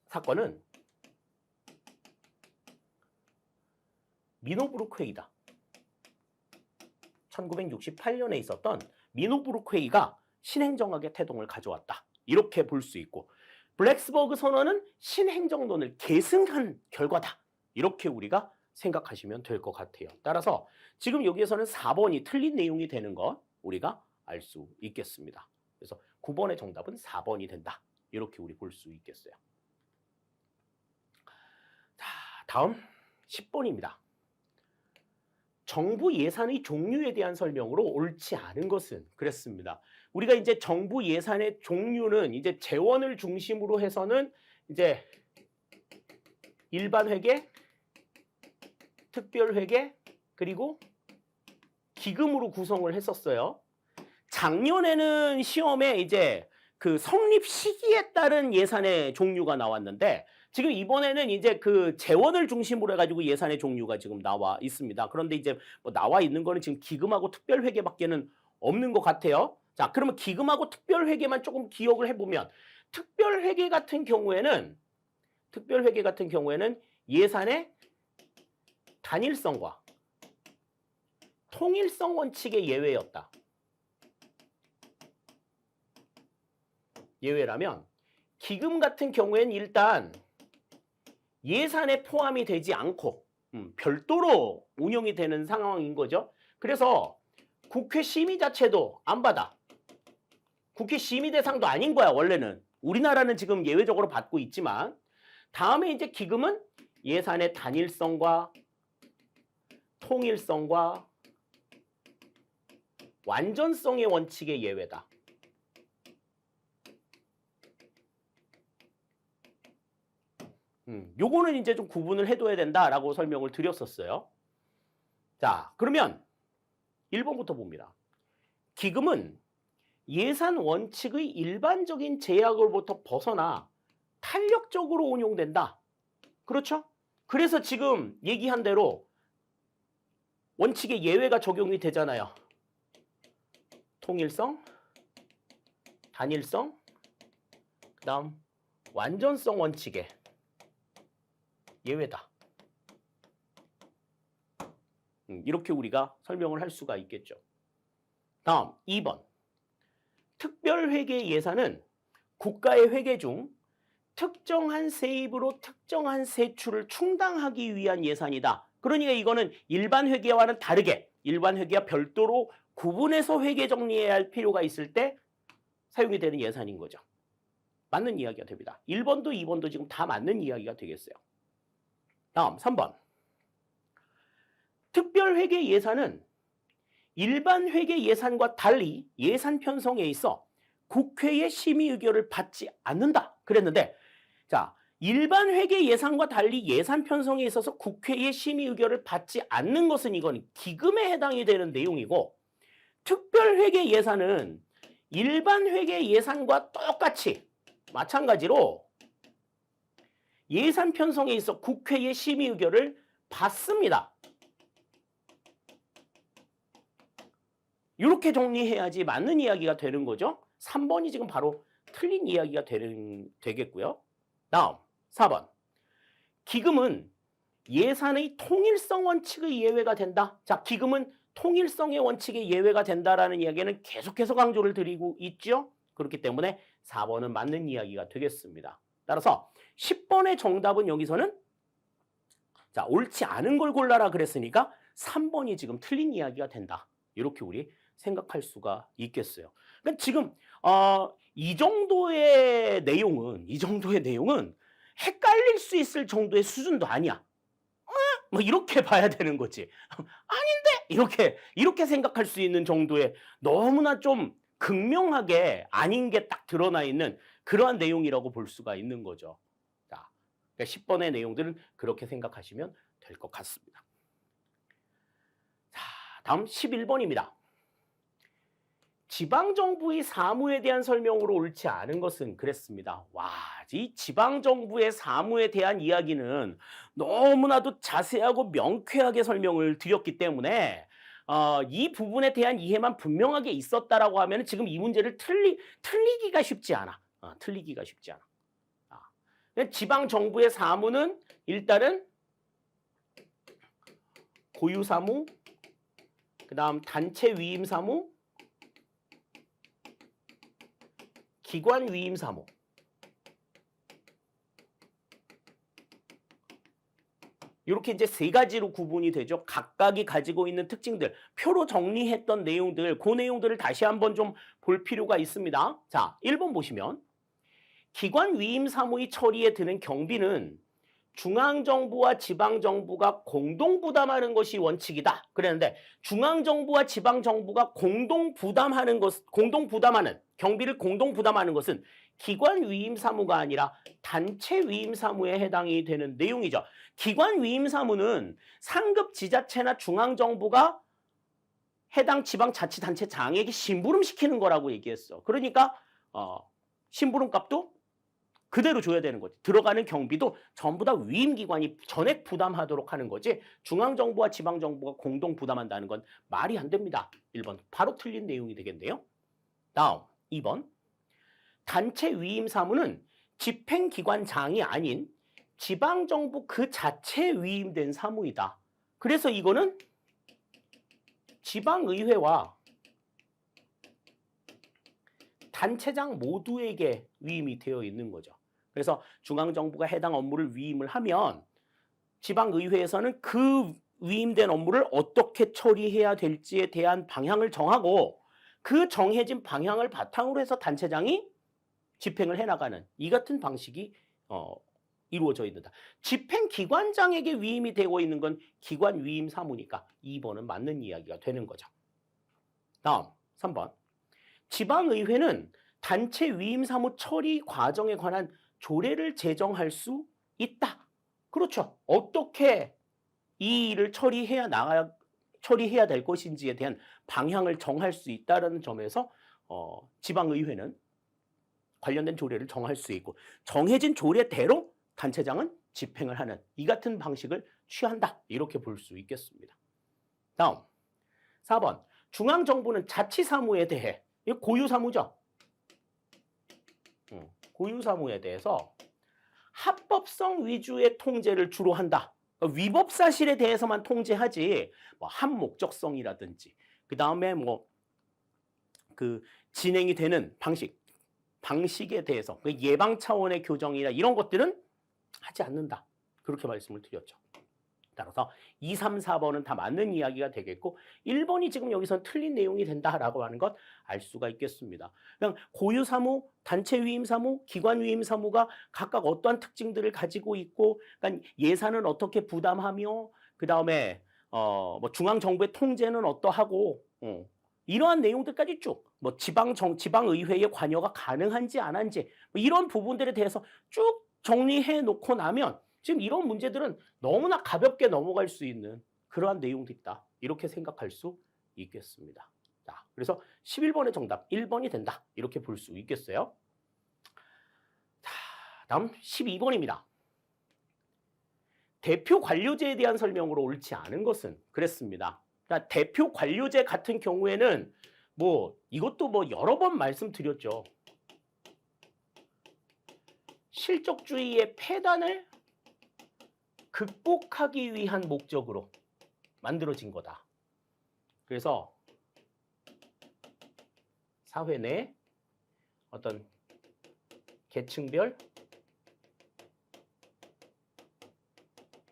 사건은 미노부르크 회의다. 1968년에 있었던 미노부르크 회의가 신행정학의 태동을 가져왔다. 이렇게 볼 수 있고, 블랙스버그 선언은 신행정론을 계승한 결과다. 이렇게 우리가 생각하시면 될 것 같아요. 따라서 지금 여기에서는 4번이 틀린 내용이 되는 것 우리가 알 수 있겠습니다. 그래서 9번의 정답은 4번이 된다. 이렇게 우리 볼 수 있겠어요. 자, 다음 10번입니다. 정부 예산의 종류에 대한 설명으로 옳지 않은 것은 그랬습니다. 우리가 이제 정부 예산의 종류는 이제 재원을 중심으로 해서는 이제 일반 회계, 특별 회계, 그리고 기금으로 구성을 했었어요. 작년에는 시험에 이제 그 성립 시기에 따른 예산의 종류가 나왔는데, 지금 이번에는 이제 그 재원을 중심으로 해가지고 예산의 종류가 지금 나와 있습니다. 그런데 이제 뭐 나와 있는 거는 지금 기금하고 특별회계밖에는 없는 것 같아요. 자, 그러면 기금하고 특별회계만 조금 기억을 해보면, 특별회계 같은 경우에는 예산의 단일성과 통일성 원칙의 예외였다. 예외라면 기금 같은 경우에는 일단 예산에 포함이 되지 않고 별도로 운영이 되는 상황인 거죠. 그래서 국회 심의 자체도 안 받아. 국회 심의 대상도 아닌 거야, 원래는. 우리나라는 지금 예외적으로 받고 있지만, 다음에 이제 기금은 예산의 단일성과 통일성과 완전성의 원칙의 예외다. 요거는 이제 좀 구분을 해둬야 된다라고 설명을 드렸었어요. 자, 그러면 1번부터 봅니다. 기금은 예산 원칙의 일반적인 제약으로부터 벗어나 탄력적으로 운용된다. 그렇죠? 그래서 지금 얘기한 대로 원칙의 예외가 적용이 되잖아요. 통일성, 단일성, 그 다음 완전성 원칙의 예외다. 이렇게 우리가 설명을 할 수가 있겠죠. 다음 2번. 특별회계 예산은 국가의 회계 중 특정한 세입으로 특정한 세출을 충당하기 위한 예산이다. 그러니까 이거는 일반 회계와는 다르게, 일반 회계와 별도로 구분해서 회계 정리해야 할 필요가 있을 때 사용이 되는 예산인 거죠. 맞는 이야기가 됩니다. 1번도 2번도 지금 다 맞는 이야기가 되겠어요. 다음 3번. 특별회계 예산은 일반 회계 예산과 달리 예산 편성에 있어 국회의 심의 의결을 받지 않는다. 그랬는데, 자, 일반 회계 예산과 달리 예산 편성에 있어서 국회의 심의 의결을 받지 않는 것은 이건 기금에 해당이 되는 내용이고, 특별회계 예산은 일반 회계 예산과 똑같이 마찬가지로 예산 편성에 있어 국회의 심의 의결을 받습니다. 이렇게 정리해야지 맞는 이야기가 되는 거죠. 3번이 지금 바로 틀린 이야기가 되겠고요. 다음 4번. 기금은 예산의 통일성 원칙의 예외가 된다. 자, 기금은 통일성의 원칙의 예외가 된다라는 이야기는 계속해서 강조를 드리고 있죠. 그렇기 때문에 4번은 맞는 이야기가 되겠습니다. 따라서 10번의 정답은 여기서는 자, 옳지 않은 걸 골라라 그랬으니까 3번이 지금 틀린 이야기가 된다. 이렇게 우리 생각할 수가 있겠어요. 그러니까 지금 이 정도의 내용은 헷갈릴 수 있을 정도의 수준도 아니야. 뭐 이렇게 봐야 되는 거지. 아닌데 이렇게 생각할 수 있는 정도의 너무나 좀 극명하게 아닌 게 딱 드러나 있는 그러한 내용이라고 볼 수가 있는 거죠. 자, 그러니까 10번의 내용들은 그렇게 생각하시면 될 것 같습니다. 자, 다음 11번입니다. 지방정부의 사무에 대한 설명으로 옳지 않은 것은 그랬습니다. 와, 이 지방정부의 사무에 대한 이야기는 너무나도 자세하고 명쾌하게 설명을 드렸기 때문에 이 부분에 대한 이해만 분명하게 있었다라고 하면 지금 이 문제를 틀리기가 쉽지 않아. 틀리기가 쉽지 않아. 지방정부의 사무는 일단은 고유사무, 그 다음 단체 위임사무, 기관 위임사무. 이렇게 이제 세 가지로 구분이 되죠. 각각이 가지고 있는 특징들, 표로 정리했던 내용들, 그 내용들을 다시 한번 좀 볼 필요가 있습니다. 자, 1번 보시면 기관 위임사무의 처리에 드는 경비는 중앙정부와 지방정부가 공동 부담하는 것이 원칙이다. 그랬는데 중앙정부와 지방정부가 공동 부담하는 경비를 공동 부담하는 것은 기관 위임사무가 아니라 단체 위임사무에 해당이 되는 내용이죠. 기관 위임사무는 상급 지자체나 중앙정부가 해당 지방자치단체장에게 심부름시키는 거라고 얘기했어. 그러니까 심부름값도 그대로 줘야 되는 거지. 들어가는 경비도 전부 다 위임기관이 전액 부담하도록 하는 거지 중앙정부와 지방정부가 공동 부담한다는 건 말이 안 됩니다. 1번 바로 틀린 내용이 되겠네요. 다음 2번 단체 위임사무는 집행기관장이 아닌 지방정부 그 자체에 위임된 사무이다. 그래서 이거는 지방의회와 단체장 모두에게 위임이 되어 있는 거죠. 그래서 중앙정부가 해당 업무를 위임을 하면 지방의회에서는 그 위임된 업무를 어떻게 처리해야 될지에 대한 방향을 정하고 그 정해진 방향을 바탕으로 해서 단체장이 집행을 해나가는 이 같은 방식이 이루어져 있는다. 집행기관장에게 위임이 되고 있는 건 기관 위임 사무니까 2번은 맞는 이야기가 되는 거죠. 다음 3번 지방의회는 단체 위임 사무 처리 과정에 관한 조례를 제정할 수 있다. 그렇죠. 어떻게 이 일을 처리해야 될 것인지에 대한 방향을 정할 수 있다는 점에서 지방의회는 관련된 조례를 정할 수 있고 정해진 조례대로 단체장은 집행을 하는 이 같은 방식을 취한다. 이렇게 볼 수 있겠습니다. 다음 4번 중앙정부는 자치사무에 대해 이 고유사무죠. 고유사무에 대해서 합법성 위주의 통제를 주로 한다. 위법 사실에 대해서만 통제하지 뭐 합목적성이라든지 그 다음에 뭐 그 진행이 되는 방식에 대해서 예방 차원의 교정이나 이런 것들은 하지 않는다. 그렇게 말씀을 드렸죠. 따라서 2, 3, 4번은 다 맞는 이야기가 되겠고 1번이 지금 여기서 틀린 내용이 된다라고 하는 것 알 수가 있겠습니다. 그냥 고유사무, 단체 위임사무, 기관 위임사무가 각각 어떠한 특징들을 가지고 있고 그러니까 예산은 어떻게 부담하며 그 다음에 뭐 중앙정부의 통제는 어떠하고 이러한 내용들까지 쭉 뭐 지방의회의 관여가 가능한지 안 한지 뭐 이런 부분들에 대해서 쭉 정리해 놓고 나면 지금 이런 문제들은 너무나 가볍게 넘어갈 수 있는 그러한 내용들이다. 이렇게 생각할 수 있겠습니다. 자, 그래서 11번의 정답 1번이 된다. 이렇게 볼 수 있겠어요. 자, 다음 12번입니다. 대표 관료제에 대한 설명으로 옳지 않은 것은 그랬습니다. 그러니까 대표 관료제 같은 경우에는 뭐 이것도 뭐 여러 번 말씀드렸죠. 실적주의의 폐단을 극복하기 위한 목적으로 만들어진 거다. 그래서 사회 내 어떤 계층별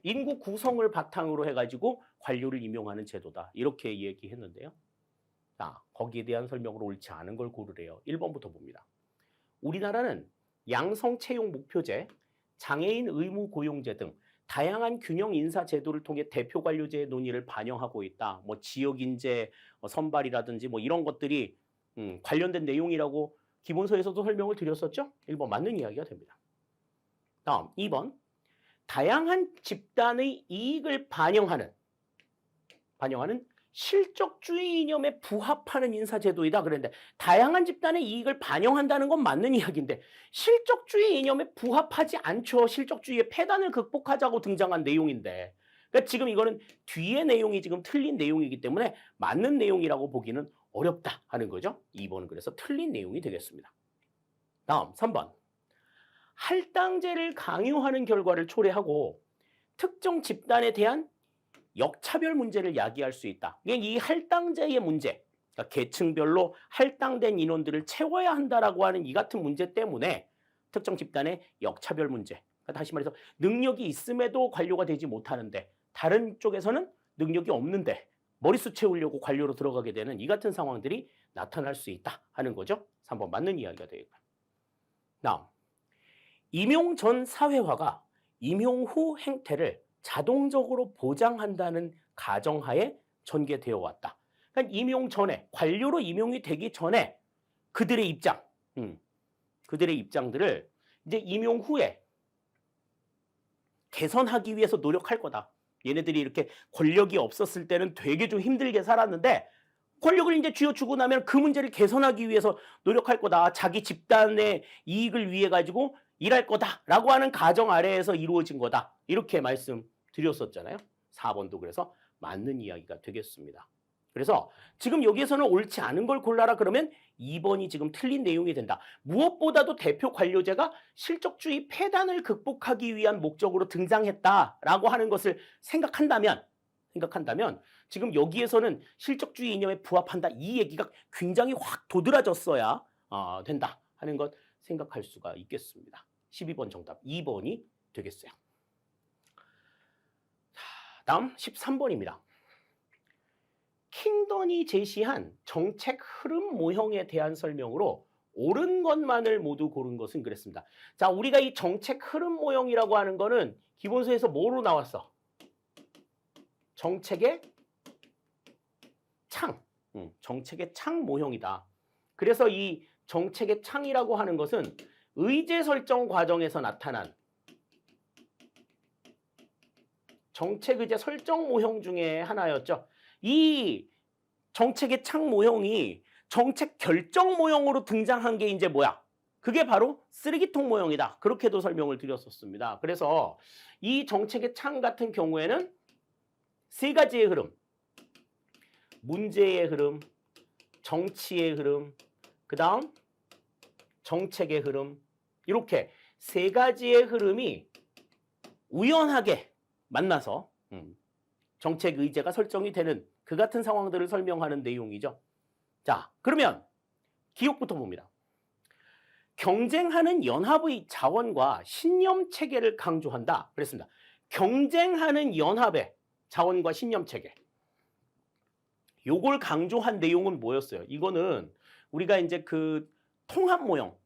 인구 구성을 바탕으로 해가지고 관료를 임용하는 제도다. 이렇게 얘기했는데요. 자, 거기에 대한 설명으로 옳지 않은 걸 고르래요. 1번부터 봅니다. 우리나라는 양성 채용 목표제, 장애인 의무 고용제 등 다양한 균형 인사 제도를 통해 대표 관료제의 논의를 반영하고 있다. 뭐 지역 인재 선발이라든지 뭐 이런 것들이 관련된 내용이라고 기본서에서도 설명을 드렸었죠. 1번 맞는 이야기가 됩니다. 다음 2번 다양한 집단의 이익을 반영하는 실적주의 이념에 부합하는 인사제도이다 그랬는데 다양한 집단의 이익을 반영한다는 건 맞는 이야기인데 실적주의 이념에 부합하지 않죠. 실적주의의 폐단을 극복하자고 등장한 내용인데 그러니까 지금 이거는 뒤의 내용이 지금 틀린 내용이기 때문에 맞는 내용이라고 보기는 어렵다 하는 거죠. 2번은 그래서 틀린 내용이 되겠습니다. 다음 3번 할당제를 강요하는 결과를 초래하고 특정 집단에 대한 역차별 문제를 야기할 수 있다. 이 할당제의 문제, 그러니까 계층별로 할당된 인원들을 채워야 한다라고 하는 이 같은 문제 때문에 특정 집단의 역차별 문제, 그러니까 다시 말해서 능력이 있음에도 관료가 되지 못하는데 다른 쪽에서는 능력이 없는데 머릿수 채우려고 관료로 들어가게 되는 이 같은 상황들이 나타날 수 있다 하는 거죠. 3번 맞는 이야기가 되겠고요. 다음, 임용 전 사회화가 임용 후 행태를 자동적으로 보장한다는 가정하에 전개되어 왔다. 그러니까 임용 전에, 관료로 임용이 되기 전에 그들의 입장들을 이제 임용 후에 개선하기 위해서 노력할 거다. 얘네들이 이렇게 권력이 없었을 때는 되게 좀 힘들게 살았는데 권력을 이제 쥐어주고 나면 그 문제를 개선하기 위해서 노력할 거다. 자기 집단의 이익을 위해 가지고 일할 거다라고 하는 가정 아래에서 이루어진 거다. 이렇게 말씀드렸었잖아요. 4번도 그래서 맞는 이야기가 되겠습니다. 그래서 지금 여기에서는 옳지 않은 걸 골라라 그러면 2번이 지금 틀린 내용이 된다. 무엇보다도 대표 관료제가 실적주의 폐단을 극복하기 위한 목적으로 등장했다라고 하는 것을 생각한다면 지금 여기에서는 실적주의 이념에 부합한다. 이 얘기가 굉장히 확 도드라졌어야 된다 하는 것 생각할 수가 있겠습니다. 12번 정답 2번이 되겠어요. 자, 다음 13번입니다. 킹던이 제시한 정책 흐름 모형에 대한 설명으로 옳은 것만을 모두 고른 것은 그랬습니다. 자, 우리가 이 정책 흐름 모형이라고 하는 거는 기본서에서 뭐로 나왔어? 정책의 창, 정책의 창 모형이다. 그래서 이 정책의 창이라고 하는 것은 의제 설정 과정에서 나타난 정책 의제 설정 모형 중에 하나였죠. 이 정책의 창 모형이 정책 결정 모형으로 등장한 게 이제 뭐야? 그게 바로 쓰레기통 모형이다. 그렇게도 설명을 드렸었습니다. 그래서 이 정책의 창 같은 경우에는 세 가지의 흐름, 문제의 흐름, 정치의 흐름, 그 다음 정책의 흐름, 이렇게 세 가지의 흐름이 우연하게 만나서 정책 의제가 설정이 되는 그 같은 상황들을 설명하는 내용이죠. 자, 그러면 기억부터 봅니다. 경쟁하는 연합의 자원과 신념 체계를 강조한다. 그랬습니다. 경쟁하는 연합의 자원과 신념 체계. 요걸 강조한 내용은 뭐였어요? 이거는 우리가 이제 그 통합 모형,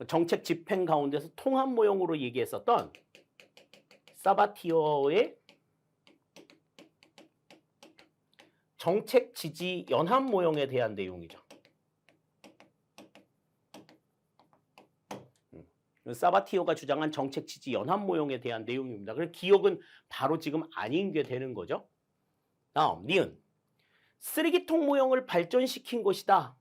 정책 집행 가운데서 통합 모형으로 얘기했었던 사바티어의 정책 지지 연합 모형에 대한 내용이죠. 사바티어가 주장한 정책 지지 연합 모형에 대한 내용입니다. 그래서 기억은 바로 지금 아닌 게 되는 거죠. 다음, 니은. 쓰레기통 모형을 발전시킨 것이다.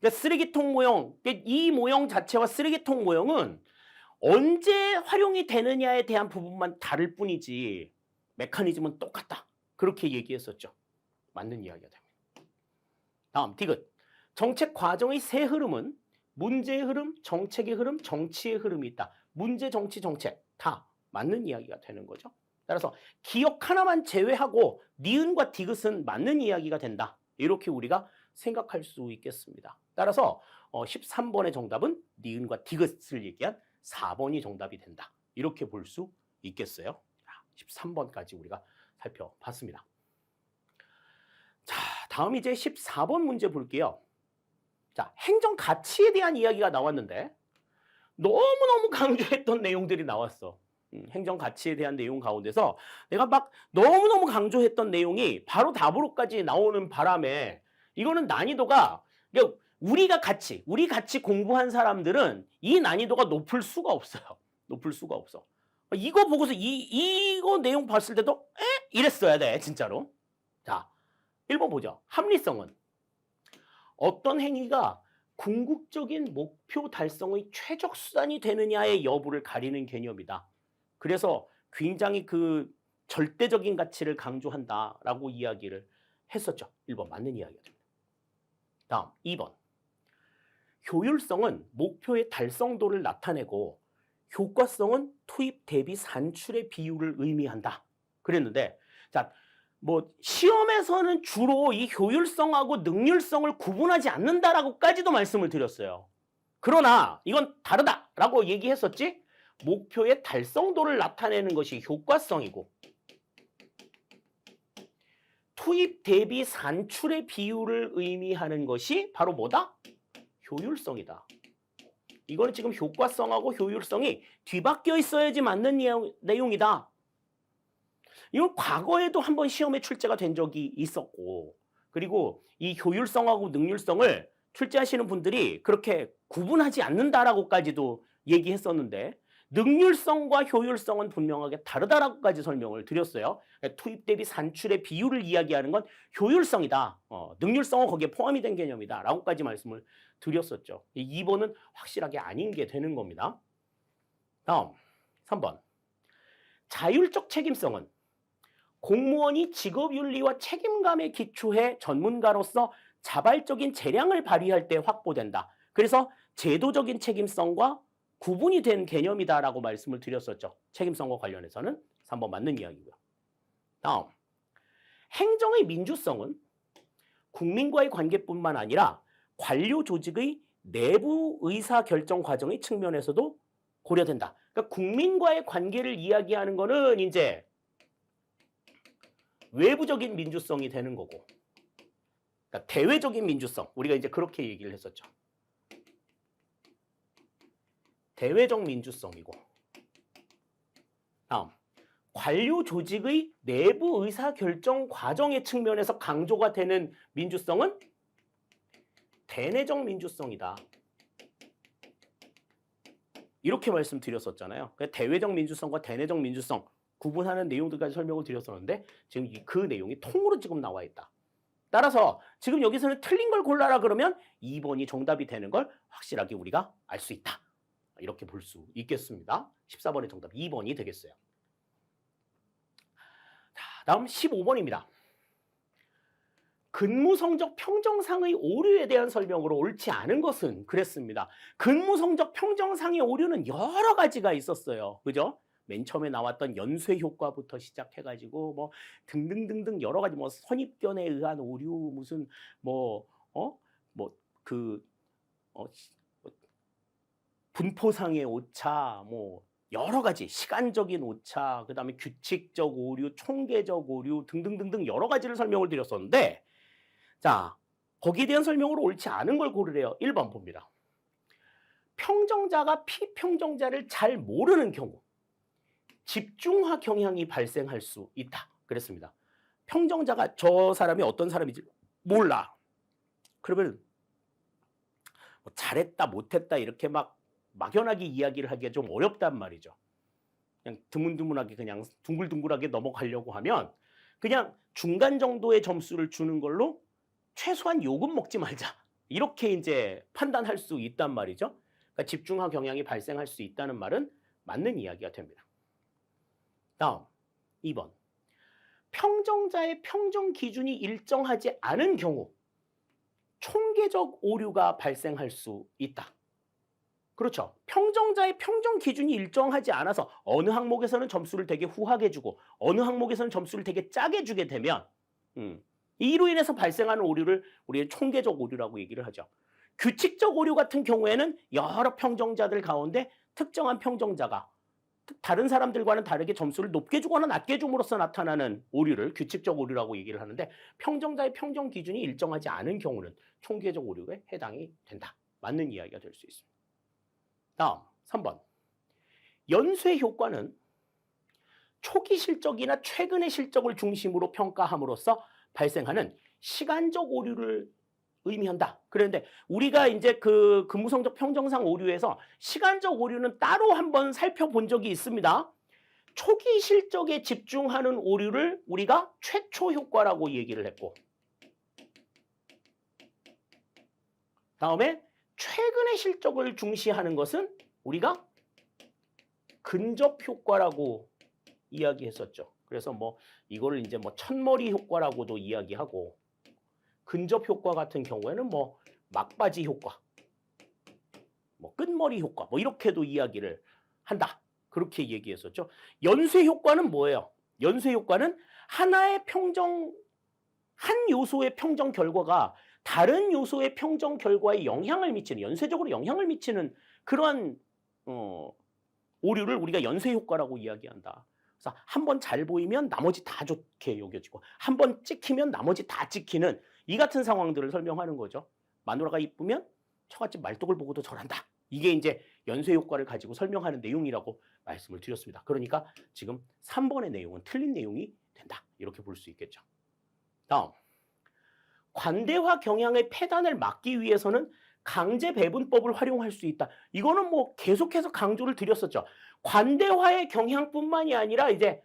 그러니까 쓰레기통 모형, 이 모형 자체와 쓰레기통 모형은 언제 활용이 되느냐에 대한 부분만 다를 뿐이지 메커니즘은 똑같다. 그렇게 얘기했었죠. 맞는 이야기가 됩니다. 다음, 디귿. 정책 과정의 세 흐름은 문제의 흐름, 정책의 흐름, 정치의 흐름이 있다. 문제, 정치, 정책 다 맞는 이야기가 되는 거죠. 따라서 기억 하나만 제외하고 니은과 디귿은 맞는 이야기가 된다. 이렇게 우리가 생각할 수 있겠습니다. 따라서 13번의 정답은 니은과 디귿을 얘기한 4번이 정답이 된다. 이렇게 볼 수 있겠어요. 13번까지 우리가 살펴봤습니다. 자, 다음 이제 14번 문제 볼게요. 자, 행정 가치에 대한 이야기가 나왔는데 너무너무 강조했던 내용들이 나왔어. 행정 가치에 대한 내용 가운데서 내가 막 너무너무 강조했던 내용이 바로 답으로까지 나오는 바람에 이거는 난이도가 우리 같이 공부한 사람들은 이 난이도가 높을 수가 없어요. 높을 수가 없어. 이거 보고서 이거 내용 봤을 때도 이랬어야 돼, 진짜로. 자, 1번 보죠. 합리성은 어떤 행위가 궁극적인 목표 달성의 최적 수단이 되느냐의 여부를 가리는 개념이다. 그래서 굉장히 그 절대적인 가치를 강조한다라고 이야기를 했었죠. 1번 맞는 이야기가 됩니다. 다음 2번. 효율성은 목표의 달성도를 나타내고 효과성은 투입 대비 산출의 비율을 의미한다. 그랬는데 자, 뭐 시험에서는 주로 이 효율성하고 능률성을 구분하지 않는다라고까지도 말씀을 드렸어요. 그러나 이건 다르다라고 얘기했었지. 목표의 달성도를 나타내는 것이 효과성이고 투입 대비 산출의 비율을 의미하는 것이 바로 뭐다? 효율성이다. 이거는 지금 효과성하고 효율성이 뒤바뀌어 있어야지 맞는 내용이다. 이건 과거에도 한번 시험에 출제가 된 적이 있었고 그리고 이 효율성하고 능률성을 출제하시는 분들이 그렇게 구분하지 않는다라고까지도 얘기했었는데 능률성과 효율성은 분명하게 다르다라고까지 설명을 드렸어요. 투입 대비 산출의 비율을 이야기하는 건 효율성이다. 능률성은 거기에 포함이 된 개념이다. 라고까지 말씀을 드렸었죠. 2번은 확실하게 아닌 게 되는 겁니다. 다음 3번. 자율적 책임성은 공무원이 직업윤리와 책임감에 기초해 전문가로서 자발적인 재량을 발휘할 때 확보된다. 그래서 제도적인 책임성과 구분이 된 개념이다라고 말씀을 드렸었죠. 책임성과 관련해서는 3번 맞는 이야기고요. 다음, 행정의 민주성은 국민과의 관계뿐만 아니라 관료 조직의 내부 의사결정 과정의 측면에서도 고려된다. 그러니까 국민과의 관계를 이야기하는 거는 이제 외부적인 민주성이 되는 거고, 그러니까 대외적인 민주성, 우리가 이제 그렇게 얘기를 했었죠. 대외적 민주성이고, 다음 관료 조직의 내부 의사결정 과정의 측면에서 강조가 되는 민주성은 대내적 민주성이다. 이렇게 말씀드렸었잖아요. 대외적 민주성과 대내적 민주성 구분하는 내용들까지 설명을 드렸었는데 지금 그 내용이 통으로 지금 나와 있다. 따라서 지금 여기서는 틀린 걸 골라라 그러면 2번이 정답이 되는 걸 확실하게 우리가 알 수 있다. 이렇게 볼 수 있겠습니다. 14번의 정답 2번이 되겠어요. 자, 다음 15번입니다. 근무 성적 평정상의 오류에 대한 설명으로 옳지 않은 것은 그랬습니다. 근무 성적 평정상의 오류는 여러 가지가 있었어요. 그죠? 맨 처음에 나왔던 연쇄 효과부터 시작해가지고 뭐 등등등등 여러 가지 뭐 선입견에 의한 오류 무슨 분포상의 오차 뭐 여러 가지 시간적인 오차 그다음에 규칙적 오류 총계적 오류 등등등등 여러 가지를 설명을 드렸었는데 자 거기에 대한 설명으로 옳지 않은 걸 고르래요. 1번 봅니다. 평정자가 피평정자를 잘 모르는 경우 집중화 경향이 발생할 수 있다. 그랬습니다. 평정자가 저 사람이 어떤 사람인지 몰라. 그러면 뭐 잘했다 못했다 이렇게 막 막연하게 이야기를 하기가 좀 어렵단 말이죠. 그냥 드문드문하게 그냥 둥글둥글하게 넘어가려고 하면 그냥 중간 정도의 점수를 주는 걸로 최소한 욕은 먹지 말자. 이렇게 이제 판단할 수 있단 말이죠. 그러니까 집중화 경향이 발생할 수 있다는 말은 맞는 이야기가 됩니다. 다음 2번. 평정자의 평정 기준이 일정하지 않은 경우 총계적 오류가 발생할 수 있다. 그렇죠. 평정자의 평정 기준이 일정하지 않아서 어느 항목에서는 점수를 되게 후하게 주고 어느 항목에서는 점수를 되게 짜게 주게 되면 이로 인해서 발생하는 오류를 우리는 총계적 오류라고 얘기를 하죠. 규칙적 오류 같은 경우에는 여러 평정자들 가운데 특정한 평정자가 다른 사람들과는 다르게 점수를 높게 주거나 낮게 줌으로써 나타나는 오류를 규칙적 오류라고 얘기를 하는데 평정자의 평정 기준이 일정하지 않은 경우는 총계적 오류에 해당이 된다. 맞는 이야기가 될 수 있습니다. 다음 3번. 연쇄 효과는 초기 실적이나 최근의 실적을 중심으로 평가함으로써 발생하는 시간적 오류를 의미한다. 그런데 우리가 이제 그 근무성적 평정상 오류에서 시간적 오류는 따로 한번 살펴본 적이 있습니다. 초기 실적에 집중하는 오류를 우리가 최초 효과라고 얘기를 했고, 다음에 최근의 실적을 중시하는 것은 우리가 근접 효과라고 이야기했었죠. 그래서 뭐 이거를 이제 뭐 첫머리 효과라고도 이야기하고, 근접 효과 같은 경우에는 뭐 막바지 효과, 뭐 끝머리 효과, 뭐 이렇게도 이야기를 한다. 그렇게 얘기했었죠. 연쇄 효과는 뭐예요? 연쇄 효과는 하나의 평정, 한 요소의 평정 결과가 다른 요소의 평정 결과에 영향을 미치는, 연쇄적으로 영향을 미치는 그러한 오류를 우리가 연쇄 효과라고 이야기한다. 그래서 한 번 잘 보이면 나머지 다 좋게 여겨지고 한 번 찍히면 나머지 다 찍히는 이 같은 상황들을 설명하는 거죠. 마누라가 이쁘면 처갓집 말뚝을 보고도 절한다. 이게 이제 연쇄 효과를 가지고 설명하는 내용이라고 말씀을 드렸습니다. 그러니까 지금 3번의 내용은 틀린 내용이 된다. 이렇게 볼 수 있겠죠. 다음. 관대화 경향의 폐단을 막기 위해서는 강제 배분법을 활용할 수 있다. 이거는 뭐 계속해서 강조를 드렸었죠. 관대화의 경향뿐만이 아니라 이제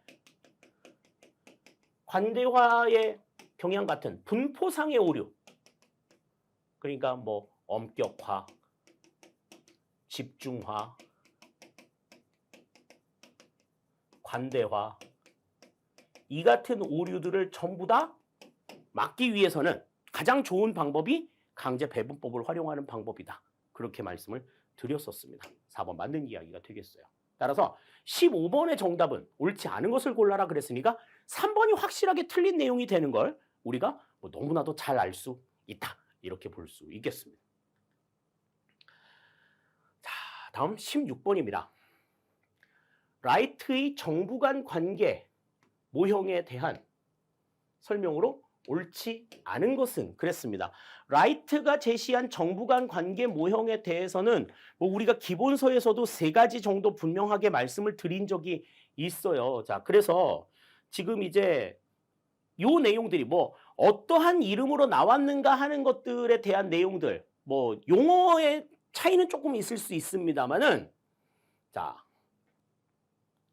관대화의 경향 같은 분포상의 오류. 그러니까 뭐 엄격화, 집중화, 관대화 이 같은 오류들을 전부 다 막기 위해서는 가장 좋은 방법이 강제 배분법을 활용하는 방법이다. 그렇게 말씀을 드렸었습니다. 4번 맞는 이야기가 되겠어요. 따라서 15번의 정답은 옳지 않은 것을 골라라 그랬으니까 3번이 확실하게 틀린 내용이 되는 걸 우리가 뭐 너무나도 잘 알 수 있다. 이렇게 볼 수 있겠습니다. 자, 다음 16번입니다. 라이트의 정부 간 관계 모형에 대한 설명으로 옳지 않은 것은 그랬습니다. 라이트가 제시한 정부 간 관계 모형에 대해서는 뭐 우리가 기본서에서도 3가지 정도 분명하게 말씀을 드린 적이 있어요. 자, 그래서 지금 이제 요 내용들이 뭐 어떠한 이름으로 나왔는가 하는 것들에 대한 내용들, 뭐 용어의 차이는 조금 있을 수 있습니다만은 자,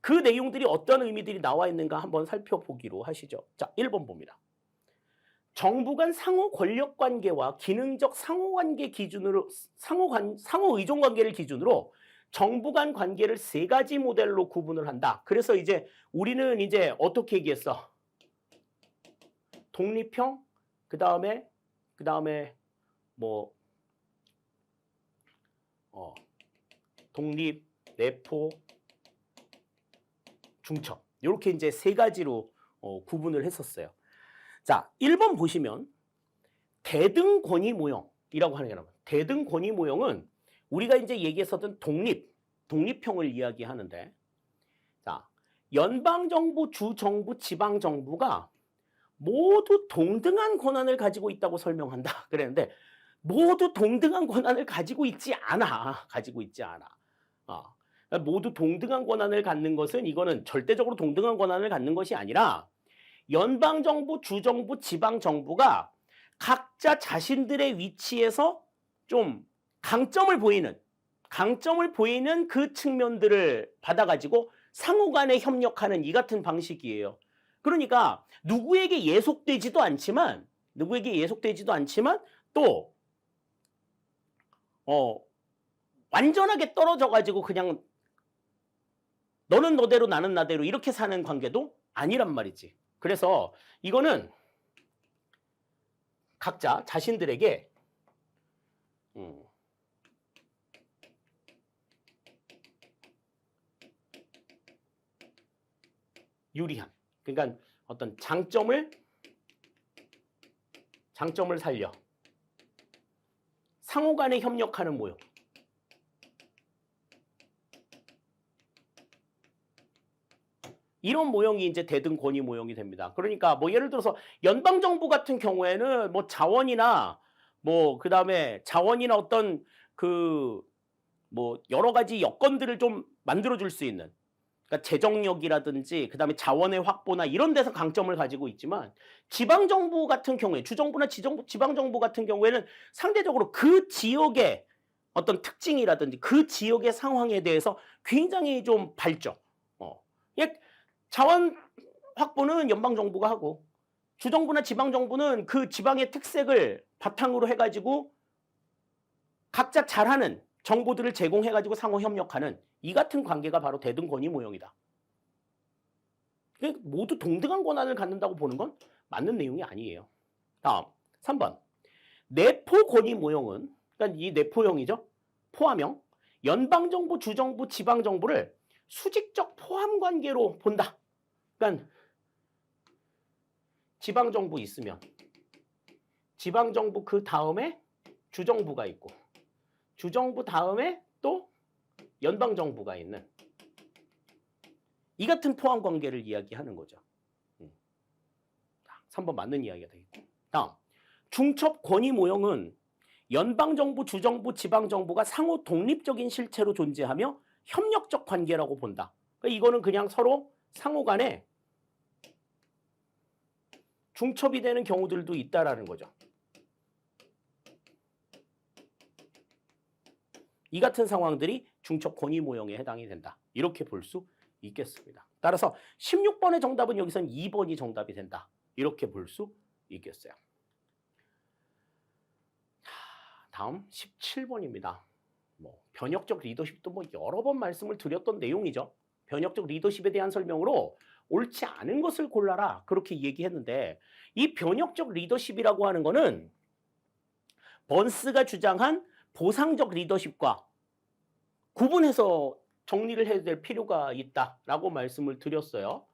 그 내용들이 어떤 의미들이 나와 있는가 한번 살펴보기로 하시죠. 자, 1번 봅니다. 정부 간 상호 권력 관계와 기능적 상호 관계 기준으로 상호 의존 관계를 기준으로 정부 간 관계를 3가지 모델로 구분을 한다. 그래서 이제 우리는 이제 어떻게 얘기했어? 독립형, 그다음에 뭐 독립, 내포, 중첩. 이렇게 이제 3가지로 구분을 했었어요. 자, 1번 보시면 대등 권위 모형이라고 하는 게 나와요. 대등 권위 모형은 우리가 이제 얘기했었던 독립형을 이야기하는데, 자, 연방정부, 주정부, 지방정부가 모두 동등한 권한을 가지고 있다고 설명한다. 그랬는데 모두 동등한 권한을 가지고 있지 않아. 모두 동등한 권한을 갖는 것은 이거는 절대적으로 동등한 권한을 갖는 것이 아니라 연방정부, 주정부, 지방정부가 각자 자신들의 위치에서 좀 강점을 보이는 그 측면들을 받아가지고 상호간에 협력하는 이 같은 방식이에요. 그러니까 누구에게 예속되지도 않지만 또 완전하게 떨어져가지고 그냥 너는 너대로 나는 나대로 이렇게 사는 관계도 아니란 말이지. 그래서 이거는 각자 자신들에게 유리한. 그러니까 어떤 장점을 살려. 상호 간에 협력하는 모형. 이런 모형이 이제 대등 권위 모형이 됩니다. 그러니까 뭐 예를 들어서 연방 정부 같은 경우에는 뭐 자원이나 뭐 그다음에 자원이나 어떤 그 뭐 여러 가지 여건들을 좀 만들어 줄 수 있는, 그러니까 재정력이라든지 그다음에 자원의 확보나 이런 데서 강점을 가지고 있지만, 지방 정부 같은 경우에 주정부나 지방 정부 같은 경우에는 상대적으로 그 지역의 어떤 특징이라든지 그 지역의 상황에 대해서 굉장히 좀 밝죠. 예, 자원 확보는 연방 정부가 하고 주정부나 지방 정부는 그 지방의 특색을 바탕으로 해가지고 각자 잘하는 정보들을 제공해가지고 상호 협력하는 이 같은 관계가 바로 대등 권위 모형이다. 모두 동등한 권한을 갖는다고 보는 건 맞는 내용이 아니에요. 다음 3번 내포 권위 모형은, 그러니까 이 내포형이죠. 포함형. 연방정부, 주정부, 지방정부를 수직적 포함 관계로 본다. 그러니까 지방정부 있으면 지방정부 그 다음에 주정부가 있고 주정부 다음에 또 연방정부가 있는 이 같은 포함 관계를 이야기하는 거죠. 3번 맞는 이야기가 되겠고. 다음 중첩 권위 모형은 연방정부, 주정부, 지방정부가 상호 독립적인 실체로 존재하며 협력적 관계라고 본다. 그러니까 이거는 그냥 서로 상호 간에 중첩이 되는 경우들도 있다라는 거죠. 이 같은 상황들이 중첩 권위 모형에 해당이 된다. 이렇게 볼 수 있겠습니다. 따라서 16번의 정답은 여기선 2번이 정답이 된다. 이렇게 볼 수 있겠어요. 다음 17번입니다. 변혁적 리더십도 여러 번 말씀을 드렸던 내용이죠. 변혁적 리더십에 대한 설명으로 옳지 않은 것을 골라라 그렇게 얘기했는데, 이 변혁적 리더십이라고 하는 거는 번스가 주장한 보상적 리더십과 구분해서 정리를 해야 될 필요가 있다라고 말씀을 드렸어요.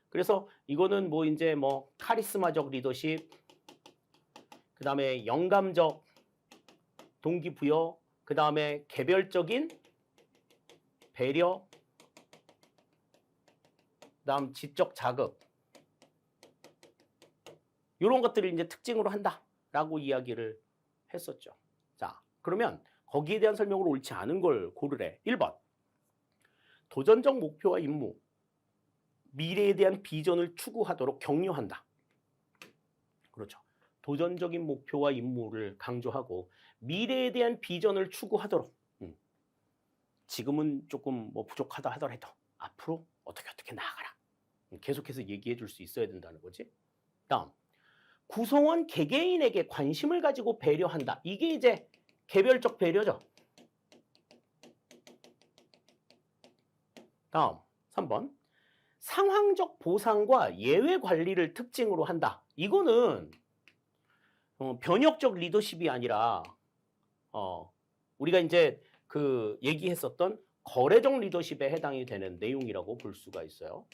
그래서 이거는 이제 카리스마적 리더십, 그 다음에 영감적 동기부여, 그 다음에 개별적인 배려, 그 다음 지적 자극, 이런 것들을 이제 특징으로 한다라고 이야기를 했었죠. 자, 그러면 거기에 대한 설명으로 옳지 않은 걸 고르래. 1번 도전적 목표와 임무, 미래에 대한 비전을 추구하도록 격려한다. 그렇죠. 도전적인 목표와 임무를 강조하고 미래에 대한 비전을 추구하도록, 지금은 조금 부족하다 하더라도 앞으로 어떻게 나아가라. 계속해서 얘기해 줄 수 있어야 된다는 거지. 다음, 구성원 개개인에게 관심을 가지고 배려한다. 이게 이제 개별적 배려죠. 다음 3번 상황적 보상과 예외 관리를 특징으로 한다. 이거는 변혁적 리더십이 아니라 우리가 이제 그 얘기했었던 거래적 리더십에 해당이 되는 내용이라고 볼 수가 있어요.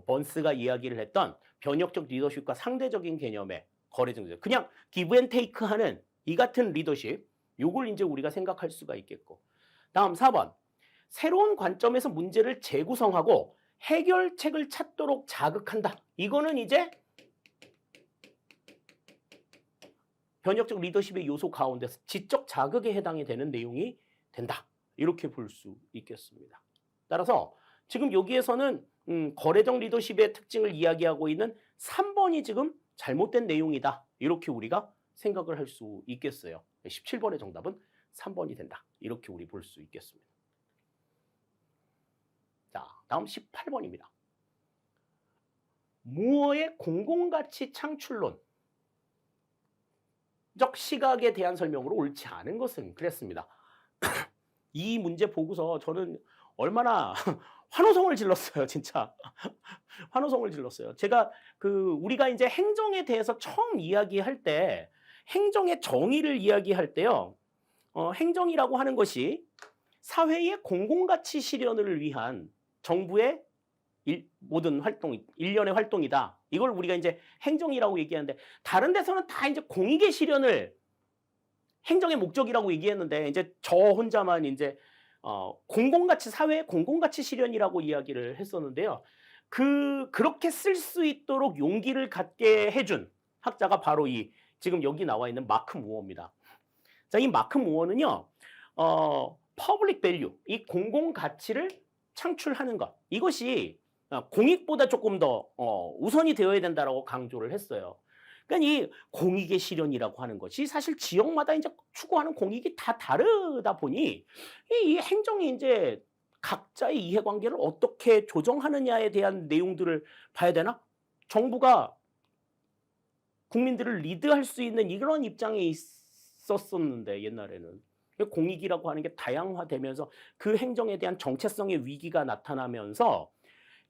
번스가 이야기를 했던 변혁적 리더십과 상대적인 개념의 거래적 리더십, 그냥 기브 앤 테이크 하는 이 같은 리더십, 요걸 이제 우리가 생각할 수가 있겠고. 다음 4번 새로운 관점에서 문제를 재구성하고 해결책을 찾도록 자극한다. 이거는 이제 변혁적 리더십의 요소 가운데서 지적 자극에 해당이 되는 내용이 된다. 이렇게 볼 수 있겠습니다. 따라서 지금 여기에서는 거래적 리더십의 특징을 이야기하고 있는 3번이 지금 잘못된 내용이다. 이렇게 우리가 생각을 할 수 있겠어요. 17번의 정답은 3번이 된다. 이렇게 우리 볼 수 있겠습니다. 자, 다음 18번입니다. 무어의 공공가치 창출론 적 시각에 대한 설명으로 옳지 않은 것은 그랬습니다. 이 문제 보고서 저는 얼마나 환호성을 질렀어요, 진짜. 환호성을 질렀어요. 제가 우리가 이제 행정에 대해서 처음 이야기할 때, 행정의 정의를 이야기할 때요, 행정이라고 하는 것이 사회의 공공가치 실현을 위한 정부의 모든 활동, 일련의 활동이다. 이걸 우리가 이제 행정이라고 얘기하는데 다른 데서는 다 이제 공익의 실현을 행정의 목적이라고 얘기했는데 이제 저 혼자만 이제 공공가치 사회의 공공가치 실현이라고 이야기를 했었는데요. 그렇게 쓸 수 있도록 용기를 갖게 해준 학자가 바로 이 지금 여기 나와 있는 마크 무어입니다. 자, 이 마크 무어는요, 퍼블릭 밸류, 이 공공 가치를 창출하는 것, 이것이 공익보다 조금 더 우선이 되어야 된다라고 강조를 했어요. 그러니까 이 공익의 실현이라고 하는 것이 사실 지역마다 이제 추구하는 공익이 다 다르다 보니 이 행정이 이제 각자의 이해관계를 어떻게 조정하느냐에 대한 내용들을 봐야 되나? 정부가 국민들을 리드할 수 있는 이런 입장에 있었었는데 옛날에는 공익이라고 하는 게 다양화되면서 그 행정에 대한 정체성의 위기가 나타나면서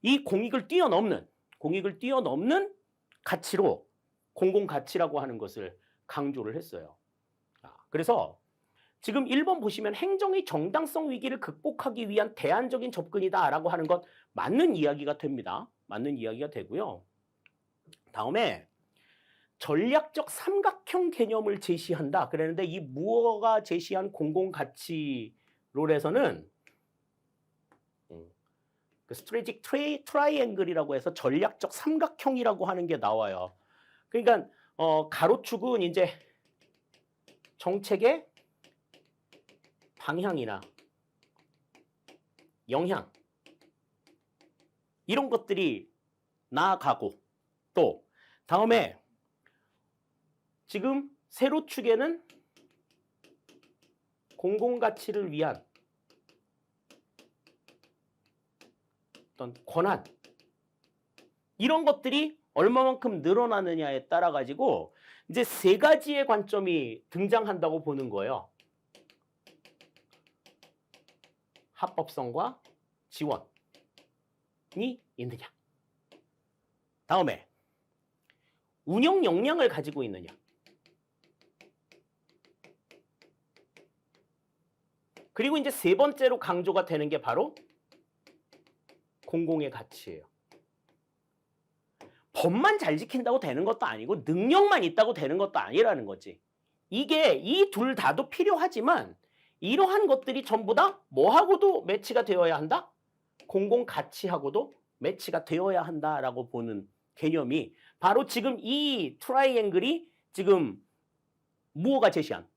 이 공익을 뛰어넘는 가치로 공공가치라고 하는 것을 강조를 했어요. 그래서 지금 1번 보시면 행정의 정당성 위기를 극복하기 위한 대안적인 접근이다라고 하는 것 맞는 이야기가 됩니다. 맞는 이야기가 되고요. 다음에 전략적 삼각형 개념을 제시한다. 그랬는데 이 무어가 제시한 공공가치론에서는 그 스트레이직 트라이앵글이라고 해서 전략적 삼각형이라고 하는 게 나와요. 그러니까 가로축은 이제 정책의 방향이나 영향 이런 것들이 나아가고 또 다음에 지금 세로축에는 공공가치를 위한 어떤 권한 이런 것들이 얼마만큼 늘어나느냐에 따라 가지고 이제 세 가지의 관점이 등장한다고 보는 거예요. 합법성과 지원이 있느냐. 다음에 운영 역량을 가지고 있느냐. 그리고 이제 세 번째로 강조가 되는 게 바로 공공의 가치예요. 법만 잘 지킨다고 되는 것도 아니고 능력만 있다고 되는 것도 아니라는 거지. 이게 이 둘 다도 필요하지만 이러한 것들이 전부 다 뭐하고도 매치가 되어야 한다? 공공가치하고도 매치가 되어야 한다라고 보는 개념이 바로 지금 이 트라이앵글이 지금